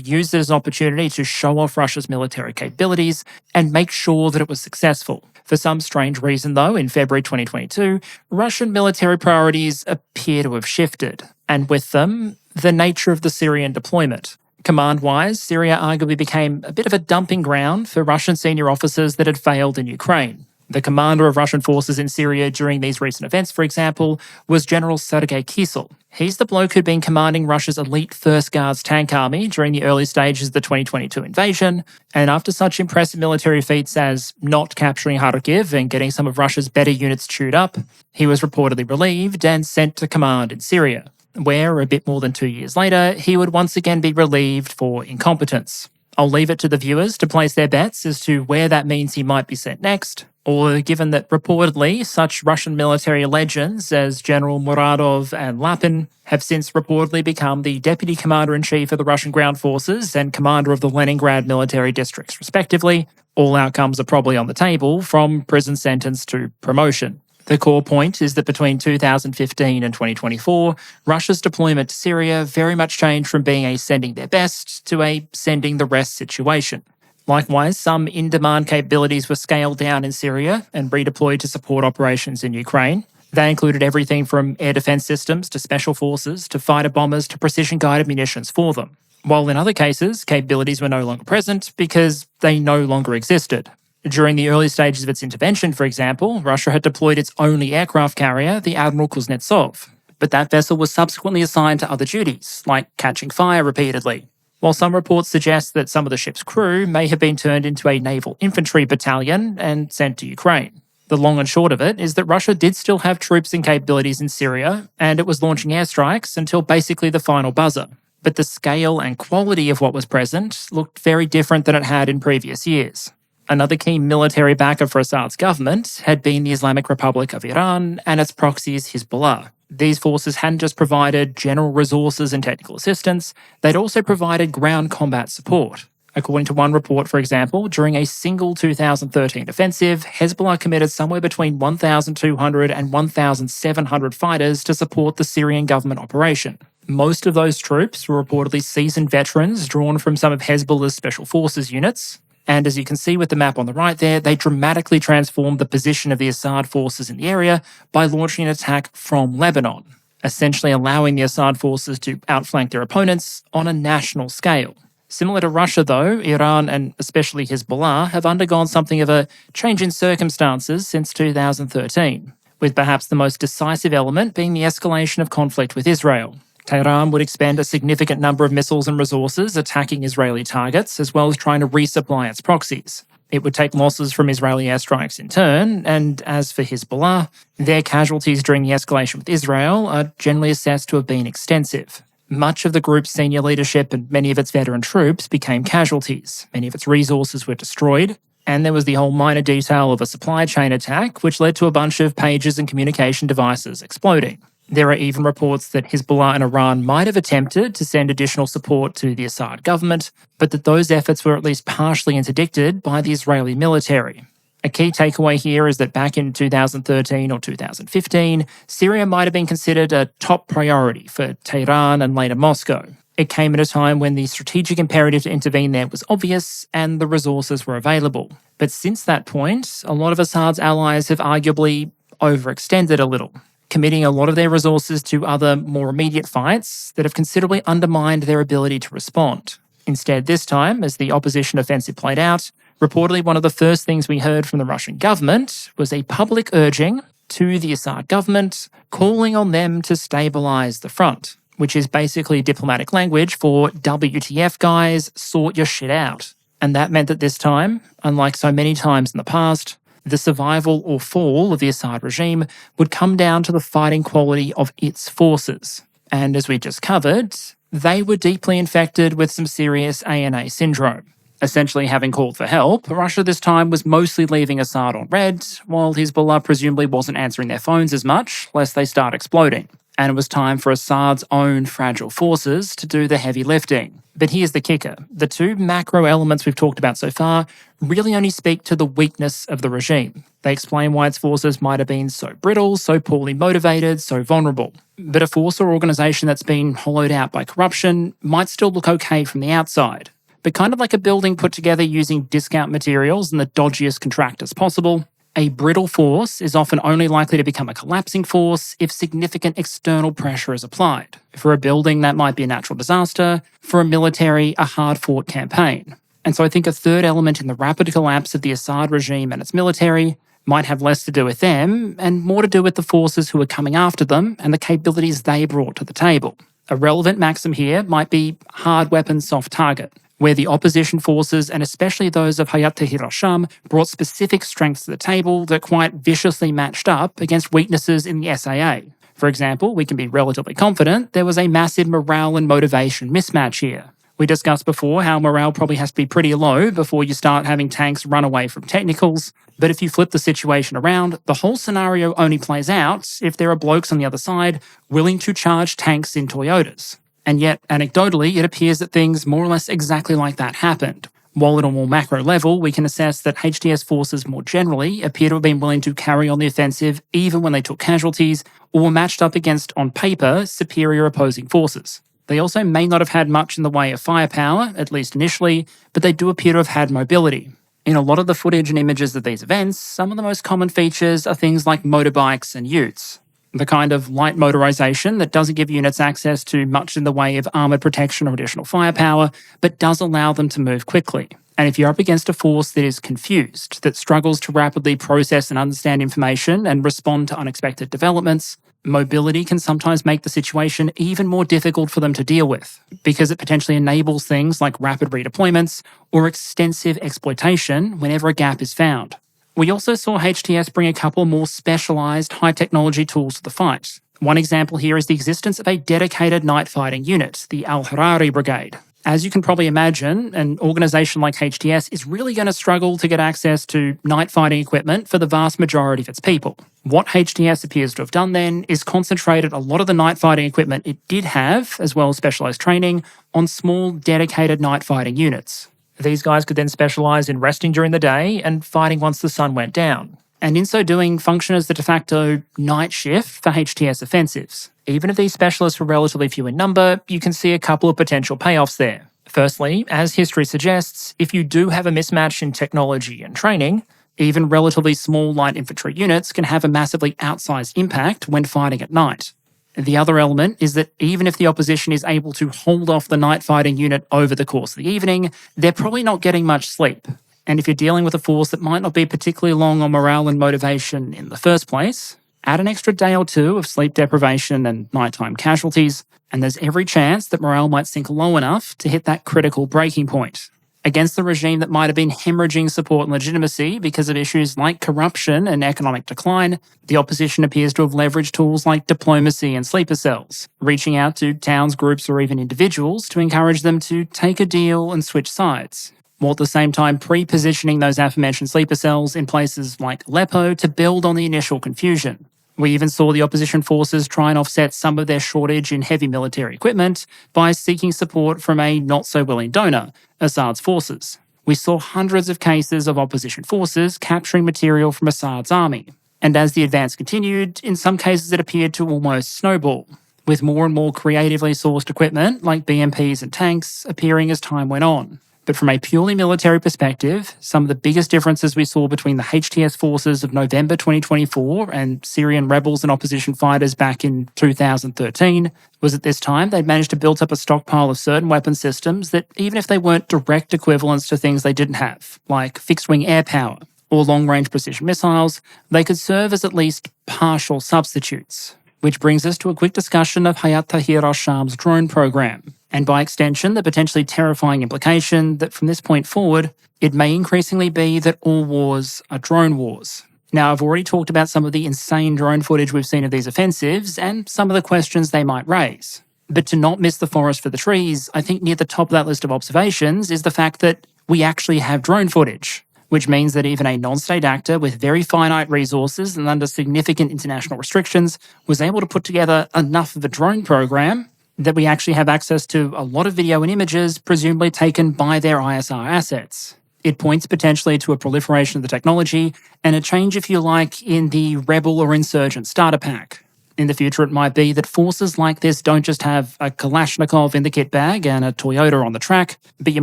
use it as an opportunity to show off Russia's military capabilities and make sure that it was successful. For some strange reason, though, in February 2022, Russian military priorities appear to have shifted, and with them, the nature of the Syrian deployment. Command-wise, Syria arguably became a bit of a dumping ground for Russian senior officers that had failed in Ukraine. The commander of Russian forces in Syria during these recent events, for example, was General Sergei Kisel. He's the bloke who'd been commanding Russia's elite First Guards tank army during the early stages of the 2022 invasion, and after such impressive military feats as not capturing Kharkiv and getting some of Russia's better units chewed up, he was reportedly relieved and sent to command in Syria, where, a bit more than 2 years later, he would once again be relieved for incompetence. I'll leave it to the viewers to place their bets as to where that means he might be sent next, or given that reportedly such Russian military legends as General Muradov and Lapin have since reportedly become the Deputy Commander-in-Chief of the Russian Ground Forces and Commander of the Leningrad military districts, respectively, all outcomes are probably on the table, from prison sentence to promotion. The core point is that between 2015 and 2024, Russia's deployment to Syria very much changed from being a sending their best to a sending the rest situation. Likewise, some in-demand capabilities were scaled down in Syria and redeployed to support operations in Ukraine. They included everything from air defence systems to special forces to fighter bombers to precision-guided munitions for them. While in other cases, capabilities were no longer present because they no longer existed. During the early stages of its intervention, for example, Russia had deployed its only aircraft carrier, the Admiral Kuznetsov. But that vessel was subsequently assigned to other duties, like catching fire repeatedly. While some reports suggest that some of the ship's crew may have been turned into a naval infantry battalion and sent to Ukraine. The long and short of it is that Russia did still have troops and capabilities in Syria, and it was launching airstrikes until basically the final buzzer. But the scale and quality of what was present looked very different than it had in previous years. Another key military backer for Assad's government had been the Islamic Republic of Iran and its proxies Hezbollah. These forces hadn't just provided general resources and technical assistance, they'd also provided ground combat support. According to one report, for example, during a single 2013 offensive, Hezbollah committed somewhere between 1,200 and 1,700 fighters to support the Syrian government operation. Most of those troops were reportedly seasoned veterans drawn from some of Hezbollah's special forces units. And as you can see with the map on the right there, they dramatically transformed the position of the Assad forces in the area by launching an attack from Lebanon, essentially allowing the Assad forces to outflank their opponents on a national scale. Similar to Russia, though, Iran and especially Hezbollah have undergone something of a change in circumstances since 2013, with perhaps the most decisive element being the escalation of conflict with Israel. Tehran would expend a significant number of missiles and resources attacking Israeli targets, as well as trying to resupply its proxies. It would take losses from Israeli airstrikes in turn, and as for Hezbollah, their casualties during the escalation with Israel are generally assessed to have been extensive. Much of the group's senior leadership and many of its veteran troops became casualties. Many of its resources were destroyed, and there was the whole minor detail of a supply chain attack, which led to a bunch of pages and communication devices exploding. There are even reports that Hezbollah and Iran might have attempted to send additional support to the Assad government, but that those efforts were at least partially interdicted by the Israeli military. A key takeaway here is that back in 2013 or 2015, Syria might have been considered a top priority for Tehran and later Moscow. It came at a time when the strategic imperative to intervene there was obvious and the resources were available. But since that point, a lot of Assad's allies have arguably overextended a little, committing a lot of their resources to other, more immediate fights that have considerably undermined their ability to respond. Instead, this time, as the opposition offensive played out, reportedly one of the first things we heard from the Russian government was a public urging to the Assad government calling on them to stabilise the front, which is basically diplomatic language for WTF guys, sort your shit out. And that meant that this time, unlike so many times in the past, the survival or fall of the Assad regime would come down to the fighting quality of its forces. And as we just covered, they were deeply infected with some serious ANA syndrome. Essentially, having called for help, Russia this time was mostly leaving Assad on red, while Hezbollah presumably wasn't answering their phones as much, lest they start exploding. And it was time for Assad's own fragile forces to do the heavy lifting. But here's the kicker. The two macro elements we've talked about so far really only speak to the weakness of the regime. They explain why its forces might have been so brittle, so poorly motivated, so vulnerable. But a force or organisation that's been hollowed out by corruption might still look okay from the outside. But kind of like a building put together using discount materials and the dodgiest contractors possible, a brittle force is often only likely to become a collapsing force if significant external pressure is applied. For a building, that might be a natural disaster. For a military, a hard-fought campaign. And so I think a third element in the rapid collapse of the Assad regime and its military might have less to do with them and more to do with the forces who are coming after them and the capabilities they brought to the table. A relevant maxim here might be hard weapon, soft target, where the opposition forces, and especially those of Hayat Tahrir al-Sham, brought specific strengths to the table that quite viciously matched up against weaknesses in the SAA. For example, we can be relatively confident there was a massive morale and motivation mismatch here. We discussed before how morale probably has to be pretty low before you start having tanks run away from technicals, but if you flip the situation around, the whole scenario only plays out if there are blokes on the other side willing to charge tanks in Toyotas. And yet, anecdotally, it appears that things more or less exactly like that happened. While at a more macro level, we can assess that HTS forces more generally appear to have been willing to carry on the offensive even when they took casualties or were matched up against, on paper, superior opposing forces. They also may not have had much in the way of firepower, at least initially, but they do appear to have had mobility. In a lot of the footage and images of these events, some of the most common features are things like motorbikes and utes. The kind of light motorization that doesn't give units access to much in the way of armoured protection or additional firepower, but does allow them to move quickly. And if you're up against a force that is confused, that struggles to rapidly process and understand information and respond to unexpected developments, mobility can sometimes make the situation even more difficult for them to deal with, because it potentially enables things like rapid redeployments or extensive exploitation whenever a gap is found. We also saw HTS bring a couple more specialised high-technology tools to the fight. One example here is the existence of a dedicated night fighting unit, the Al-Harari Brigade. As you can probably imagine, an organisation like HTS is really going to struggle to get access to night fighting equipment for the vast majority of its people. What HTS appears to have done then is concentrated a lot of the night fighting equipment it did have, as well as specialised training, on small, dedicated night fighting units. These guys could then specialise in resting during the day and fighting once the sun went down, and in so doing function as the de facto night shift for HTS offensives. Even if these specialists were relatively few in number, you can see a couple of potential payoffs there. Firstly, as history suggests, if you do have a mismatch in technology and training, even relatively small light infantry units can have a massively outsized impact when fighting at night. The other element is that even if the opposition is able to hold off the night fighting unit over the course of the evening, they're probably not getting much sleep. And if you're dealing with a force that might not be particularly long on morale and motivation in the first place, add an extra day or two of sleep deprivation and nighttime casualties, and there's every chance that morale might sink low enough to hit that critical breaking point. Against the regime that might have been hemorrhaging support and legitimacy because of issues like corruption and economic decline, the opposition appears to have leveraged tools like diplomacy and sleeper cells, reaching out to towns, groups, or even individuals to encourage them to take a deal and switch sides, while at the same time pre-positioning those aforementioned sleeper cells in places like Aleppo to build on the initial confusion. We even saw the opposition forces try and offset some of their shortage in heavy military equipment by seeking support from a not-so-willing donor, Assad's forces. We saw hundreds of cases of opposition forces capturing material from Assad's army. And as the advance continued, in some cases it appeared to almost snowball, with more and more creatively sourced equipment like BMPs and tanks appearing as time went on. But from a purely military perspective, some of the biggest differences we saw between the HTS forces of November 2024 and Syrian rebels and opposition fighters back in 2013 was at this time they'd managed to build up a stockpile of certain weapon systems that, even if they weren't direct equivalents to things they didn't have, like fixed-wing air power or long-range precision missiles, they could serve as at least partial substitutes. Which brings us to a quick discussion of Hayat Tahrir al-Sham's drone program, and by extension the potentially terrifying implication that from this point forward, it may increasingly be that all wars are drone wars. Now, I've already talked about some of the insane drone footage we've seen of these offensives and some of the questions they might raise. But to not miss the forest for the trees, I think near the top of that list of observations is the fact that we actually have drone footage, which means that even a non-state actor with very finite resources and under significant international restrictions was able to put together enough of a drone program that we actually have access to a lot of video and images presumably taken by their ISR assets. It points potentially to a proliferation of the technology and a change, if you like, in the rebel or insurgent starter pack. In the future, it might be that forces like this don't just have a Kalashnikov in the kit bag and a Toyota on the track, but you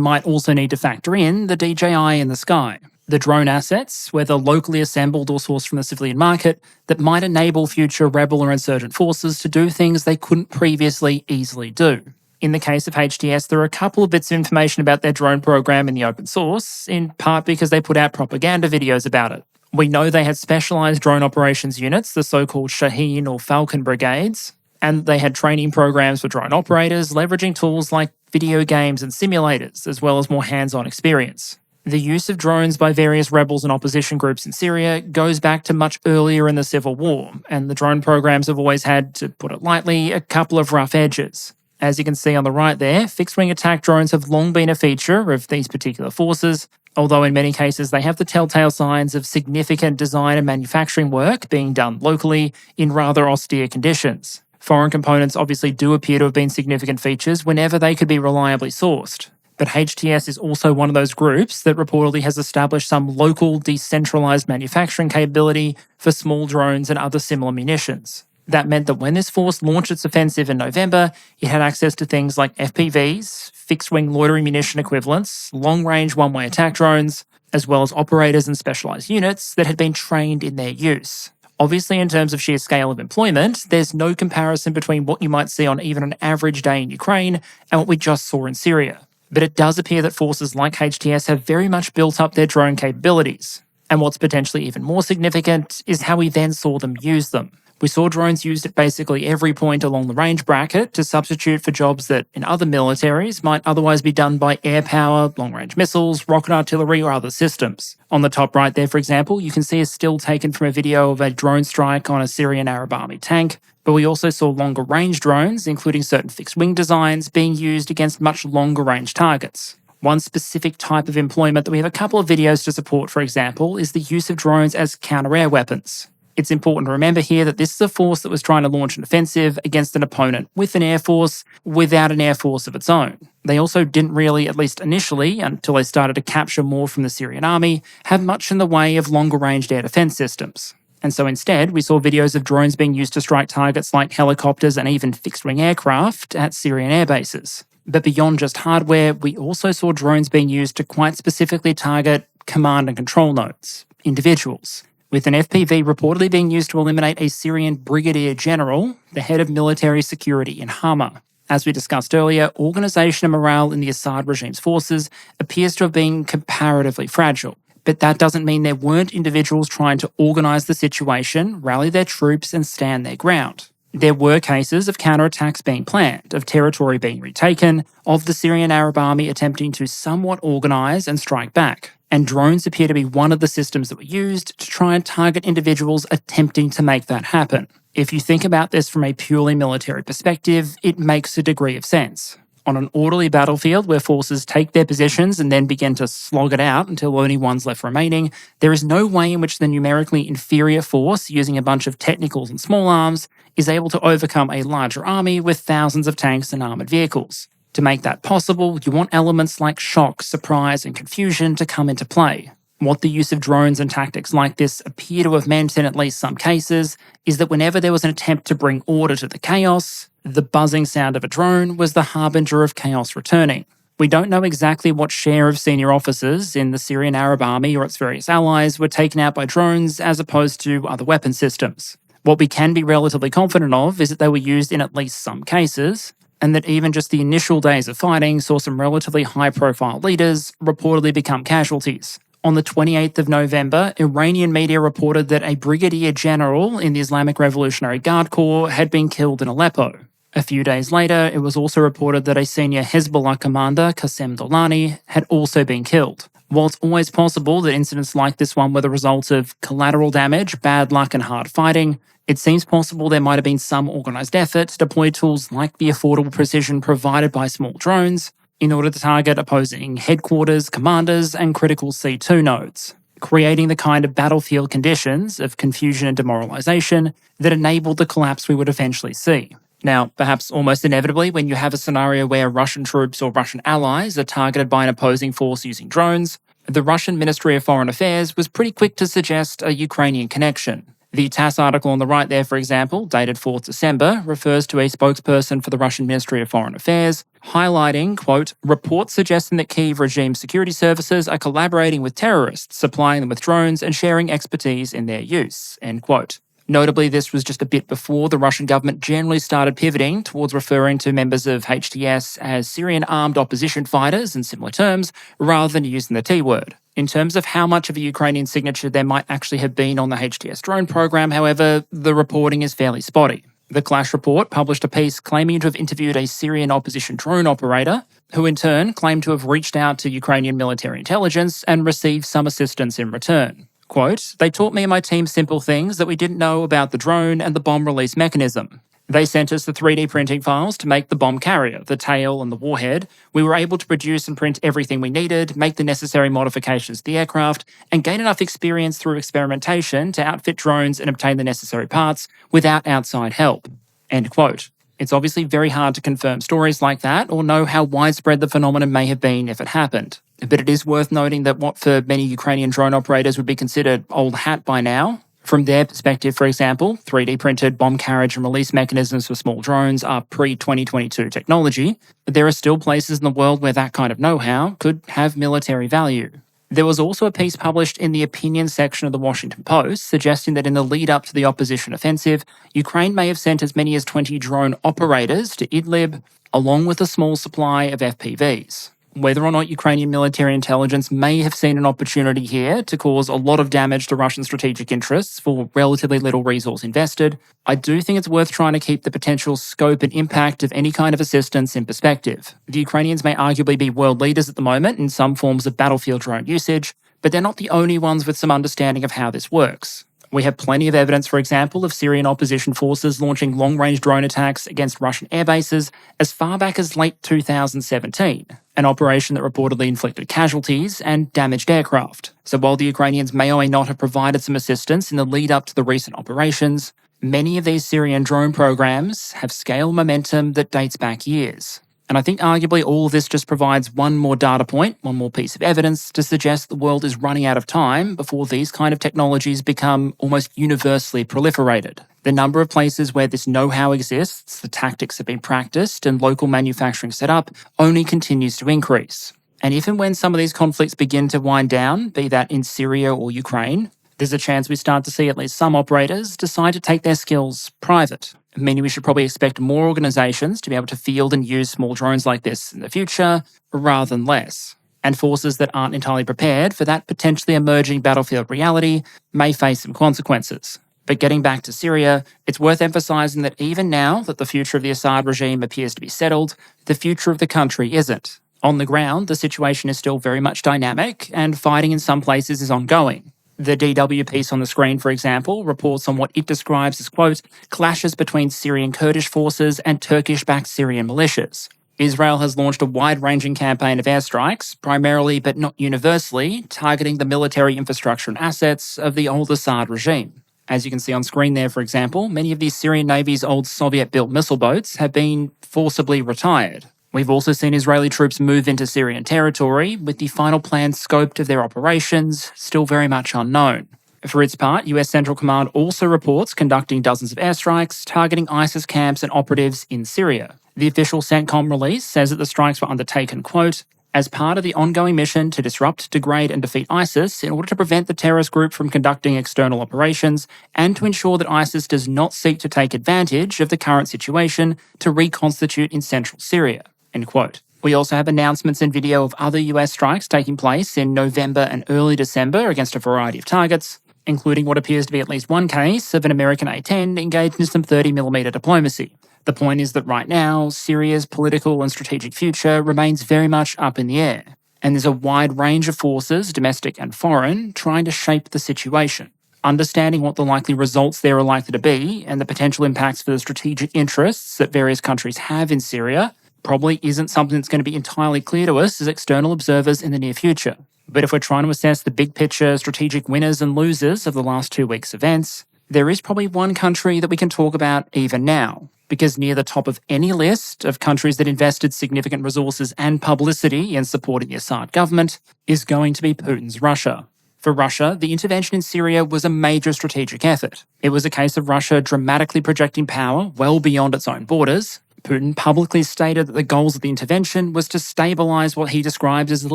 might also need to factor in the DJI in the sky. The drone assets, whether locally assembled or sourced from the civilian market, that might enable future rebel or insurgent forces to do things they couldn't previously easily do. In the case of HTS, there are a couple of bits of information about their drone program in the open source, in part because they put out propaganda videos about it. We know they had specialised drone operations units, the so-called Shaheen or Falcon brigades, and they had training programs for drone operators, leveraging tools like video games and simulators, as well as more hands-on experience. The use of drones by various rebels and opposition groups in Syria goes back to much earlier in the civil war, and the drone programs have always had, to put it lightly, a couple of rough edges. As you can see on the right there, fixed-wing attack drones have long been a feature of these particular forces, although in many cases they have the telltale signs of significant design and manufacturing work being done locally in rather austere conditions. Foreign components obviously do appear to have been significant features whenever they could be reliably sourced. But HTS is also one of those groups that reportedly has established some local decentralised manufacturing capability for small drones and other similar munitions. That meant that when this force launched its offensive in November, it had access to things like FPVs, fixed-wing loitering munition equivalents, long-range one-way attack drones, as well as operators and specialised units that had been trained in their use. Obviously, in terms of sheer scale of employment, there's no comparison between what you might see on even an average day in Ukraine and what we just saw in Syria. But it does appear that forces like HTS have very much built up their drone capabilities. And what's potentially even more significant is how we then saw them use them. We saw drones used at basically every point along the range bracket to substitute for jobs that, in other militaries, might otherwise be done by air power, long-range missiles, rocket artillery, or other systems. On the top right there, for example, you can see a still taken from a video of a drone strike on a Syrian Army tank, but we also saw longer-range drones, including certain fixed-wing designs, being used against much longer-range targets. One specific type of employment that we have a couple of videos to support, for example, is the use of drones as counter-air weapons. It's important to remember here that this is a force that was trying to launch an offensive against an opponent with an air force without an air force of its own. They also didn't really, at least initially, until they started to capture more from the Syrian army, have much in the way of longer-range air defense systems. And so instead, we saw videos of drones being used to strike targets like helicopters and even fixed-wing aircraft at Syrian air bases. But beyond just hardware, we also saw drones being used to quite specifically target command and control nodes, individuals, with an FPV reportedly being used to eliminate a Syrian brigadier general, the head of military security in Hama. As we discussed earlier, organisation and morale in the Assad regime's forces appears to have been comparatively fragile. But that doesn't mean there weren't individuals trying to organise the situation, rally their troops and stand their ground. There were cases of counterattacks being planned, of territory being retaken, of the Syrian Arab army attempting to somewhat organise and strike back. And drones appear to be one of the systems that were used to try and target individuals attempting to make that happen. If you think about this from a purely military perspective, it makes a degree of sense. On an orderly battlefield where forces take their positions and then begin to slog it out until only one's left remaining, there is no way in which the numerically inferior force, using a bunch of technicals and small arms, is able to overcome a larger army with thousands of tanks and armoured vehicles. To make that possible, you want elements like shock, surprise, and confusion to come into play. What the use of drones and tactics like this appear to have meant in at least some cases is that whenever there was an attempt to bring order to the chaos, the buzzing sound of a drone was the harbinger of chaos returning. We don't know exactly what share of senior officers in the Syrian Arab Army or its various allies were taken out by drones as opposed to other weapon systems. What we can be relatively confident of is that they were used in at least some cases, and that even just the initial days of fighting saw some relatively high-profile leaders reportedly become casualties. On the 28th of November, Iranian media reported that a brigadier general in the Islamic Revolutionary Guard Corps had been killed in Aleppo. A few days later, it was also reported that a senior Hezbollah commander, Qasem Dolani, had also been killed. While it's always possible that incidents like this one were the result of collateral damage, bad luck, and hard fighting, it seems possible there might have been some organised effort to deploy tools like the affordable precision provided by small drones in order to target opposing headquarters, commanders, and critical C2 nodes, creating the kind of battlefield conditions of confusion and demoralisation that enabled the collapse we would eventually see. Now, perhaps almost inevitably, when you have a scenario where Russian troops or Russian allies are targeted by an opposing force using drones, the Russian Ministry of Foreign Affairs was pretty quick to suggest a Ukrainian connection. The TASS article on the right there, for example, dated 4th December, refers to a spokesperson for the Russian Ministry of Foreign Affairs, highlighting, quote, reports suggesting that Kyiv regime security services are collaborating with terrorists, supplying them with drones and sharing expertise in their use, end quote. Notably, this was just a bit before the Russian government generally started pivoting towards referring to members of HTS as Syrian armed opposition fighters in similar terms, rather than using the T word. In terms of how much of a Ukrainian signature there might actually have been on the HTS drone program, however, the reporting is fairly spotty. The Clash report published a piece claiming to have interviewed a Syrian opposition drone operator, who in turn claimed to have reached out to Ukrainian military intelligence and received some assistance in return. Quote, "They taught me and my team simple things that we didn't know about the drone and the bomb release mechanism. They sent us the 3D printing files to make the bomb carrier, the tail and the warhead. We were able to produce and print everything we needed, make the necessary modifications to the aircraft, and gain enough experience through experimentation to outfit drones and obtain the necessary parts without outside help." End quote. It's obviously very hard to confirm stories like that or know how widespread the phenomenon may have been if it happened. But it is worth noting that what for many Ukrainian drone operators would be considered old hat by now, from their perspective, for example, 3D printed bomb carriage and release mechanisms for small drones are pre-2022 technology, but there are still places in the world where that kind of know-how could have military value. There was also a piece published in the opinion section of the Washington Post suggesting that in the lead-up to the opposition offensive, Ukraine may have sent as many as 20 drone operators to Idlib, along with a small supply of FPVs. Whether or not Ukrainian military intelligence may have seen an opportunity here to cause a lot of damage to Russian strategic interests for relatively little resource invested, I do think it's worth trying to keep the potential scope and impact of any kind of assistance in perspective. The Ukrainians may arguably be world leaders at the moment in some forms of battlefield drone usage, but they're not the only ones with some understanding of how this works. We have plenty of evidence, for example, of Syrian opposition forces launching long-range drone attacks against Russian air bases as far back as late 2017, an operation that reportedly inflicted casualties and damaged aircraft. So while the Ukrainians may or may not have provided some assistance in the lead-up to the recent operations, many of these Syrian drone programs have scale momentum that dates back years. And I think arguably all of this just provides one more data point, one more piece of evidence to suggest the world is running out of time before these kind of technologies become almost universally proliferated. The number of places where this know-how exists, the tactics have been practiced, and local manufacturing set up only continues to increase. And if and when some of these conflicts begin to wind down, be that in Syria or Ukraine, there's a chance we start to see at least some operators decide to take their skills private. Meaning we should probably expect more organisations to be able to field and use small drones like this in the future, rather than less. And forces that aren't entirely prepared for that potentially emerging battlefield reality may face some consequences. But getting back to Syria, it's worth emphasising that even now that the future of the Assad regime appears to be settled, the future of the country isn't. On the ground, the situation is still very much dynamic, and fighting in some places is ongoing. The DW piece on the screen, for example, reports on what it describes as, quote, clashes between Syrian Kurdish forces and Turkish-backed Syrian militias. Israel has launched a wide-ranging campaign of airstrikes, primarily but not universally, targeting the military infrastructure and assets of the old Assad regime. As you can see on screen there, for example, many of the Syrian Navy's old Soviet-built missile boats have been forcibly retired. We've also seen Israeli troops move into Syrian territory, with the final planned scope of their operations still very much unknown. For its part, US Central Command also reports conducting dozens of airstrikes targeting ISIS camps and operatives in Syria. The official CENTCOM release says that the strikes were undertaken, quote, as part of the ongoing mission to disrupt, degrade and defeat ISIS in order to prevent the terrorist group from conducting external operations and to ensure that ISIS does not seek to take advantage of the current situation to reconstitute in central Syria. End quote. We also have announcements and video of other US strikes taking place in November and early December against a variety of targets, including what appears to be at least one case of an American A-10 engaged in some 30mm diplomacy. The point is that right now, Syria's political and strategic future remains very much up in the air, and there's a wide range of forces, domestic and foreign, trying to shape the situation. Understanding what the likely results there are likely to be and the potential impacts for the strategic interests that various countries have in Syria probably isn't something that's going to be entirely clear to us as external observers in the near future. But if we're trying to assess the big picture strategic winners and losers of the last 2 weeks' events, there is probably one country that we can talk about even now, because near the top of any list of countries that invested significant resources and publicity in supporting the Assad government is going to be Putin's Russia. For Russia, the intervention in Syria was a major strategic effort. It was a case of Russia dramatically projecting power well beyond its own borders. Putin publicly stated that the goals of the intervention was to stabilise what he described as the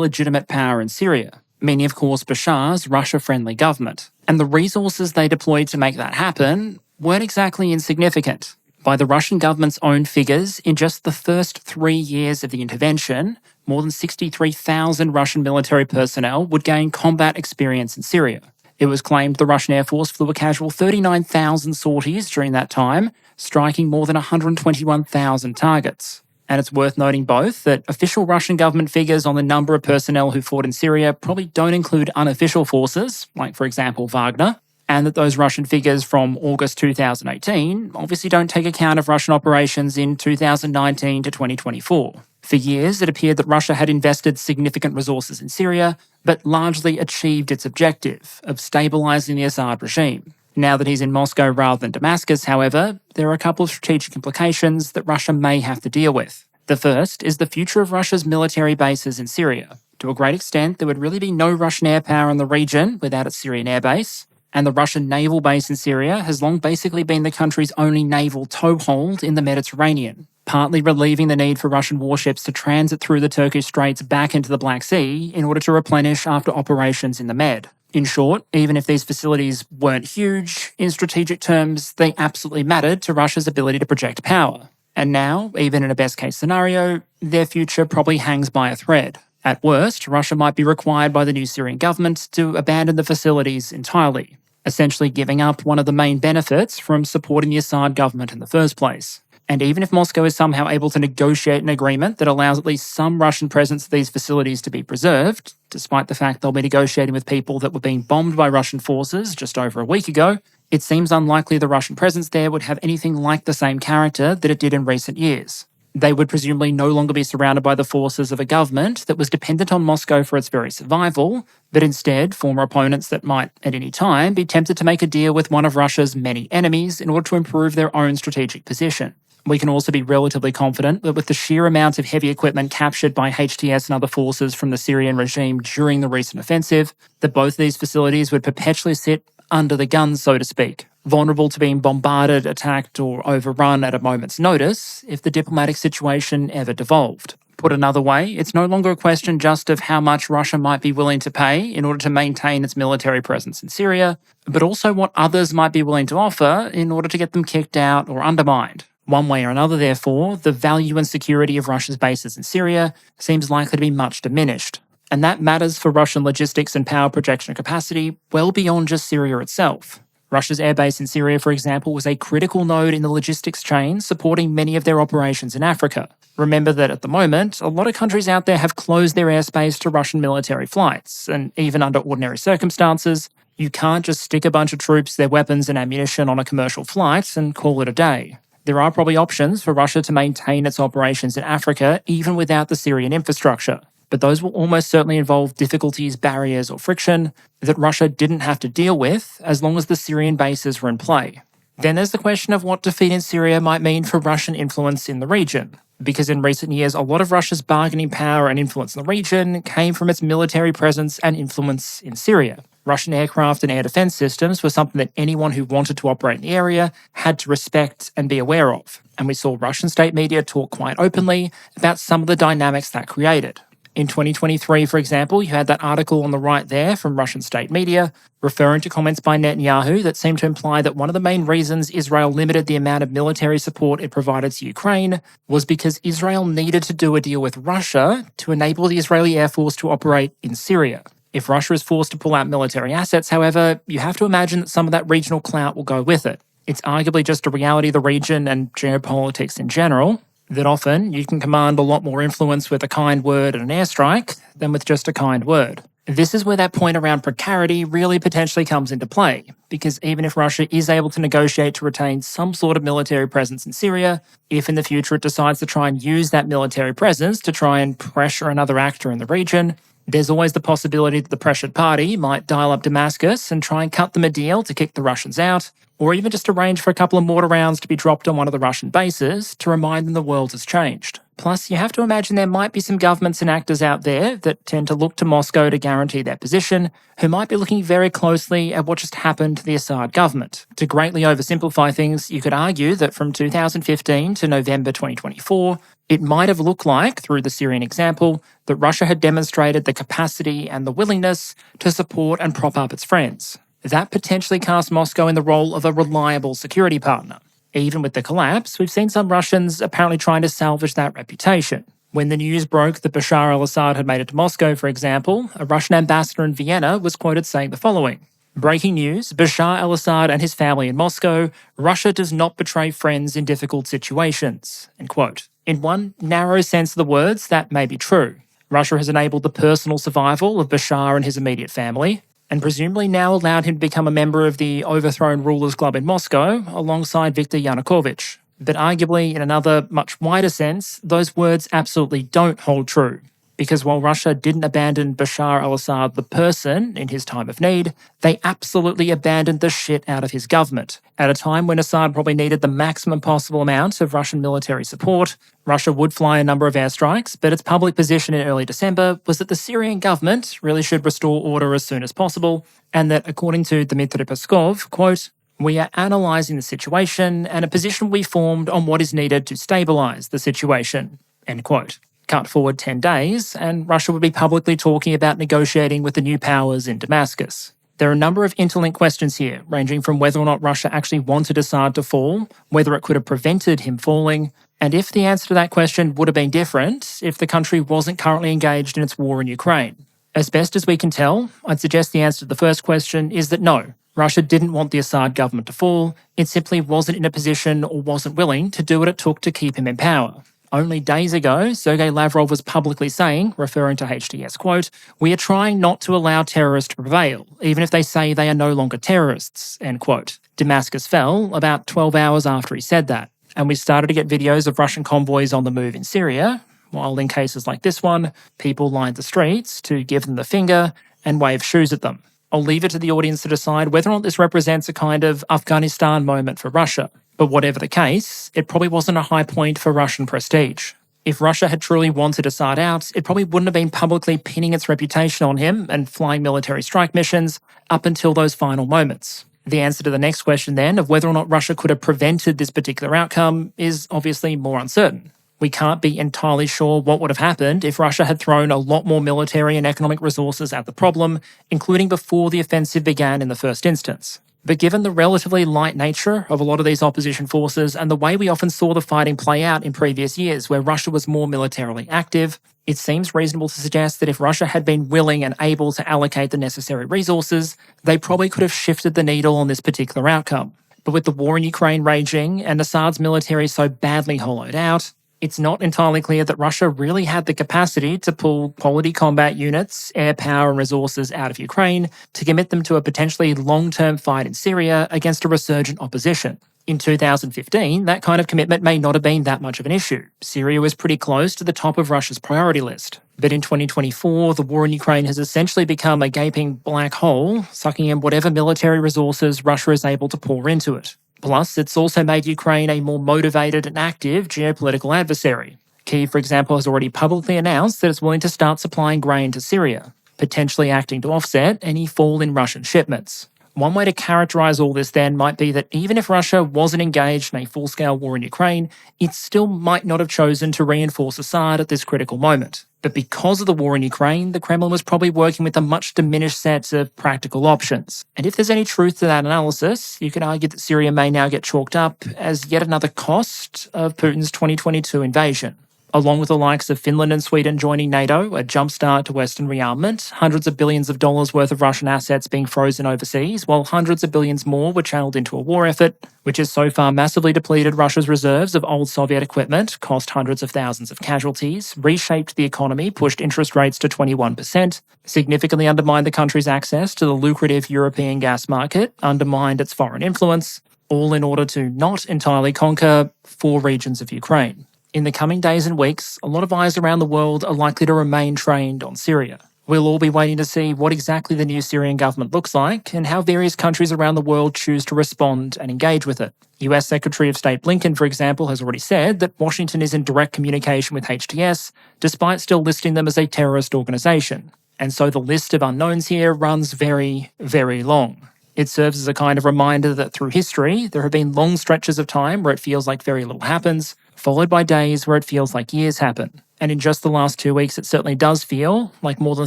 legitimate power in Syria, meaning of course Bashar's Russia-friendly government. And the resources they deployed to make that happen weren't exactly insignificant. By the Russian government's own figures, in just the first 3 years of the intervention, more than 63,000 Russian military personnel would gain combat experience in Syria. It was claimed the Russian Air Force flew a casual 39,000 sorties during that time, striking more than 121,000 targets. And it's worth noting both that official Russian government figures on the number of personnel who fought in Syria probably don't include unofficial forces, like for example Wagner, and that those Russian figures from August 2018 obviously don't take account of Russian operations in 2019 to 2024. For years, it appeared that Russia had invested significant resources in Syria, but largely achieved its objective of stabilising the Assad regime. Now that he's in Moscow rather than Damascus, however, there are a couple of strategic implications that Russia may have to deal with. The first is the future of Russia's military bases in Syria. To a great extent, there would really be no Russian air power in the region without its Syrian airbase, and the Russian naval base in Syria has long basically been the country's only naval toehold in the Mediterranean, partly relieving the need for Russian warships to transit through the Turkish Straits back into the Black Sea in order to replenish after operations in the Med. In short, even if these facilities weren't huge, in strategic terms, they absolutely mattered to Russia's ability to project power. And now, even in a best-case scenario, their future probably hangs by a thread. At worst, Russia might be required by the new Syrian government to abandon the facilities entirely, essentially giving up one of the main benefits from supporting the Assad government in the first place. And even if Moscow is somehow able to negotiate an agreement that allows at least some Russian presence at these facilities to be preserved, despite the fact they'll be negotiating with people that were being bombed by Russian forces just over a week ago, it seems unlikely the Russian presence there would have anything like the same character that it did in recent years. They would presumably no longer be surrounded by the forces of a government that was dependent on Moscow for its very survival, but instead former opponents that might, at any time, be tempted to make a deal with one of Russia's many enemies in order to improve their own strategic position. We can also be relatively confident that with the sheer amount of heavy equipment captured by HTS and other forces from the Syrian regime during the recent offensive, that both these facilities would perpetually sit under the guns, so to speak, vulnerable to being bombarded, attacked, or overrun at a moment's notice if the diplomatic situation ever devolved. Put another way, it's no longer a question just of how much Russia might be willing to pay in order to maintain its military presence in Syria, but also what others might be willing to offer in order to get them kicked out or undermined. One way or another, therefore, the value and security of Russia's bases in Syria seems likely to be much diminished. And that matters for Russian logistics and power projection capacity well beyond just Syria itself. Russia's airbase in Syria, for example, was a critical node in the logistics chain supporting many of their operations in Africa. Remember that at the moment, a lot of countries out there have closed their airspace to Russian military flights, and even under ordinary circumstances, you can't just stick a bunch of troops, their weapons and ammunition on a commercial flight and call it a day. There are probably options for Russia to maintain its operations in Africa even without the Syrian infrastructure, but those will almost certainly involve difficulties, barriers or friction that Russia didn't have to deal with as long as the Syrian bases were in play. Then there's the question of what defeat in Syria might mean for Russian influence in the region, because in recent years a lot of Russia's bargaining power and influence in the region came from its military presence and influence in Syria. Russian aircraft and air defense systems were something that anyone who wanted to operate in the area had to respect and be aware of, and we saw Russian state media talk quite openly about some of the dynamics that created. In 2023, for example, you had that article on the right there from Russian state media referring to comments by Netanyahu that seemed to imply that one of the main reasons Israel limited the amount of military support it provided to Ukraine was because Israel needed to do a deal with Russia to enable the Israeli Air Force to operate in Syria. If Russia is forced to pull out military assets, however, you have to imagine that some of that regional clout will go with it. It's arguably just a reality of the region and geopolitics in general, that often you can command a lot more influence with a kind word and an airstrike than with just a kind word. This is where that point around precarity really potentially comes into play, because even if Russia is able to negotiate to retain some sort of military presence in Syria, if in the future it decides to try and use that military presence to try and pressure another actor in the region, there's always the possibility that the pressured party might dial up Damascus and try and cut them a deal to kick the Russians out, or even just arrange for a couple of mortar rounds to be dropped on one of the Russian bases to remind them the world has changed. Plus, you have to imagine there might be some governments and actors out there that tend to look to Moscow to guarantee their position, who might be looking very closely at what just happened to the Assad government. To greatly oversimplify things, you could argue that from 2015 to November 2024, it might have looked like, through the Syrian example, that Russia had demonstrated the capacity and the willingness to support and prop up its friends. That potentially cast Moscow in the role of a reliable security partner. Even with the collapse, we've seen some Russians apparently trying to salvage that reputation. When the news broke that Bashar al-Assad had made it to Moscow, for example, a Russian ambassador in Vienna was quoted saying the following: "Breaking news, Bashar al-Assad and his family in Moscow. Russia does not betray friends in difficult situations." End quote. In one narrow sense of the words, that may be true. Russia has enabled the personal survival of Bashar and his immediate family, and presumably now allowed him to become a member of the overthrown rulers' club in Moscow alongside Viktor Yanukovych. But arguably, in another, much wider sense, those words absolutely don't hold true. Because while Russia didn't abandon Bashar al-Assad the person in his time of need, they absolutely abandoned the shit out of his government. At a time when Assad probably needed the maximum possible amount of Russian military support, Russia would fly a number of airstrikes, but its public position in early December was that the Syrian government really should restore order as soon as possible, and that, according to Dmitry Peskov, quote, "We are analysing the situation and a position we formed on what is needed to stabilise the situation." End quote. Cut forward 10 days, and Russia would be publicly talking about negotiating with the new powers in Damascus. There are a number of interlinked questions here, ranging from whether or not Russia actually wanted Assad to fall, whether it could have prevented him falling, and if the answer to that question would have been different if the country wasn't currently engaged in its war in Ukraine. As best as we can tell, I'd suggest the answer to the first question is that no, Russia didn't want the Assad government to fall. It simply wasn't in a position or wasn't willing to do what it took to keep him in power. Only days ago, Sergei Lavrov was publicly saying, referring to HTS, quote, "We are trying not to allow terrorists to prevail, even if they say they are no longer terrorists," end quote. Damascus fell about 12 hours after he said that, and we started to get videos of Russian convoys on the move in Syria, while in cases like this one, people lined the streets to give them the finger and wave shoes at them. I'll leave it to the audience to decide whether or not this represents a kind of Afghanistan moment for Russia. But whatever the case, it probably wasn't a high point for Russian prestige. If Russia had truly wanted Assad out, it probably wouldn't have been publicly pinning its reputation on him and flying military strike missions up until those final moments. The answer to the next question then, of whether or not Russia could have prevented this particular outcome, is obviously more uncertain. We can't be entirely sure what would have happened if Russia had thrown a lot more military and economic resources at the problem, including before the offensive began in the first instance. But given the relatively light nature of a lot of these opposition forces and the way we often saw the fighting play out in previous years where Russia was more militarily active, it seems reasonable to suggest that if Russia had been willing and able to allocate the necessary resources, they probably could have shifted the needle on this particular outcome. But with the war in Ukraine raging and Assad's military so badly hollowed out, it's not entirely clear that Russia really had the capacity to pull quality combat units, air power and resources out of Ukraine to commit them to a potentially long-term fight in Syria against a resurgent opposition. In 2015, that kind of commitment may not have been that much of an issue. Syria was pretty close to the top of Russia's priority list. But in 2024, the war in Ukraine has essentially become a gaping black hole, sucking in whatever military resources Russia is able to pour into it. Plus, it's also made Ukraine a more motivated and active geopolitical adversary. Kyiv, for example, has already publicly announced that it's willing to start supplying grain to Syria, potentially acting to offset any fall in Russian shipments. One way to characterise all this then might be that even if Russia wasn't engaged in a full-scale war in Ukraine, it still might not have chosen to reinforce Assad at this critical moment. But because of the war in Ukraine, the Kremlin was probably working with a much diminished set of practical options. And if there's any truth to that analysis, you could argue that Syria may now get chalked up as yet another cost of Putin's 2022 invasion. Along with the likes of Finland and Sweden joining NATO, a jumpstart to Western rearmament, hundreds of billions of dollars worth of Russian assets being frozen overseas, while hundreds of billions more were channeled into a war effort, which has so far massively depleted Russia's reserves of old Soviet equipment, cost hundreds of thousands of casualties, reshaped the economy, pushed interest rates to 21%, significantly undermined the country's access to the lucrative European gas market, undermined its foreign influence, all in order to not entirely conquer 4 regions of Ukraine. In the coming days and weeks, a lot of eyes around the world are likely to remain trained on Syria. We'll all be waiting to see what exactly the new Syrian government looks like and how various countries around the world choose to respond and engage with it. US Secretary of State Blinken, for example, has already said that Washington is in direct communication with HTS, despite still listing them as a terrorist organisation. And so the list of unknowns here runs very, very long. It serves as a kind of reminder that through history, there have been long stretches of time where it feels like very little happens, followed by days where it feels like years happen. And in just the last 2 weeks, it certainly does feel like more than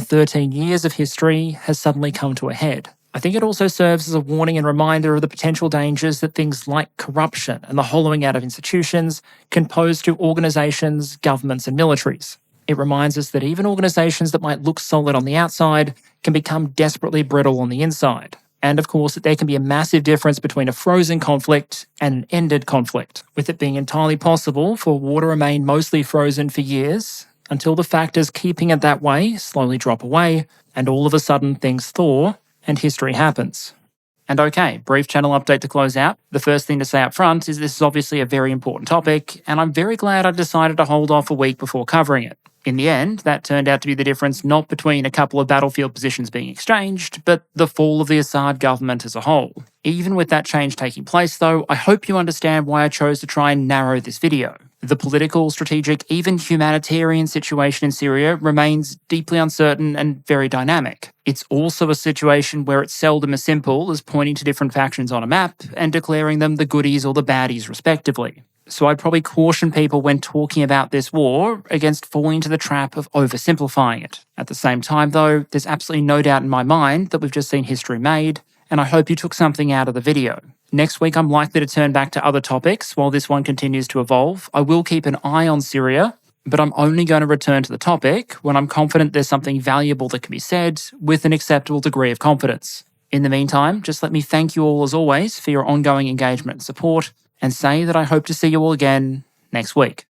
13 years of history has suddenly come to a head. I think it also serves as a warning and reminder of the potential dangers that things like corruption and the hollowing out of institutions can pose to organisations, governments, and militaries. It reminds us that even organisations that might look solid on the outside can become desperately brittle on the inside. And of course, that there can be a massive difference between a frozen conflict and an ended conflict, with it being entirely possible for war to remain mostly frozen for years until the factors keeping it that way slowly drop away, and all of a sudden things thaw and history happens. And okay, brief channel update to close out. The first thing to say up front is this is obviously a very important topic, and I'm very glad I decided to hold off a week before covering it. In the end, that turned out to be the difference not between a couple of battlefield positions being exchanged, but the fall of the Assad government as a whole. Even with that change taking place though, I hope you understand why I chose to try and narrow this video. The political, strategic, even humanitarian situation in Syria remains deeply uncertain and very dynamic. It's also a situation where it's seldom as simple as pointing to different factions on a map and declaring them the goodies or the baddies respectively. So I'd probably caution people when talking about this war against falling into the trap of oversimplifying it. At the same time though, there's absolutely no doubt in my mind that we've just seen history made, and I hope you took something out of the video. Next week I'm likely to turn back to other topics while this one continues to evolve. I will keep an eye on Syria, but I'm only going to return to the topic when I'm confident there's something valuable that can be said with an acceptable degree of confidence. In the meantime, just let me thank you all as always for your ongoing engagement and support, and say that I hope to see you all again next week.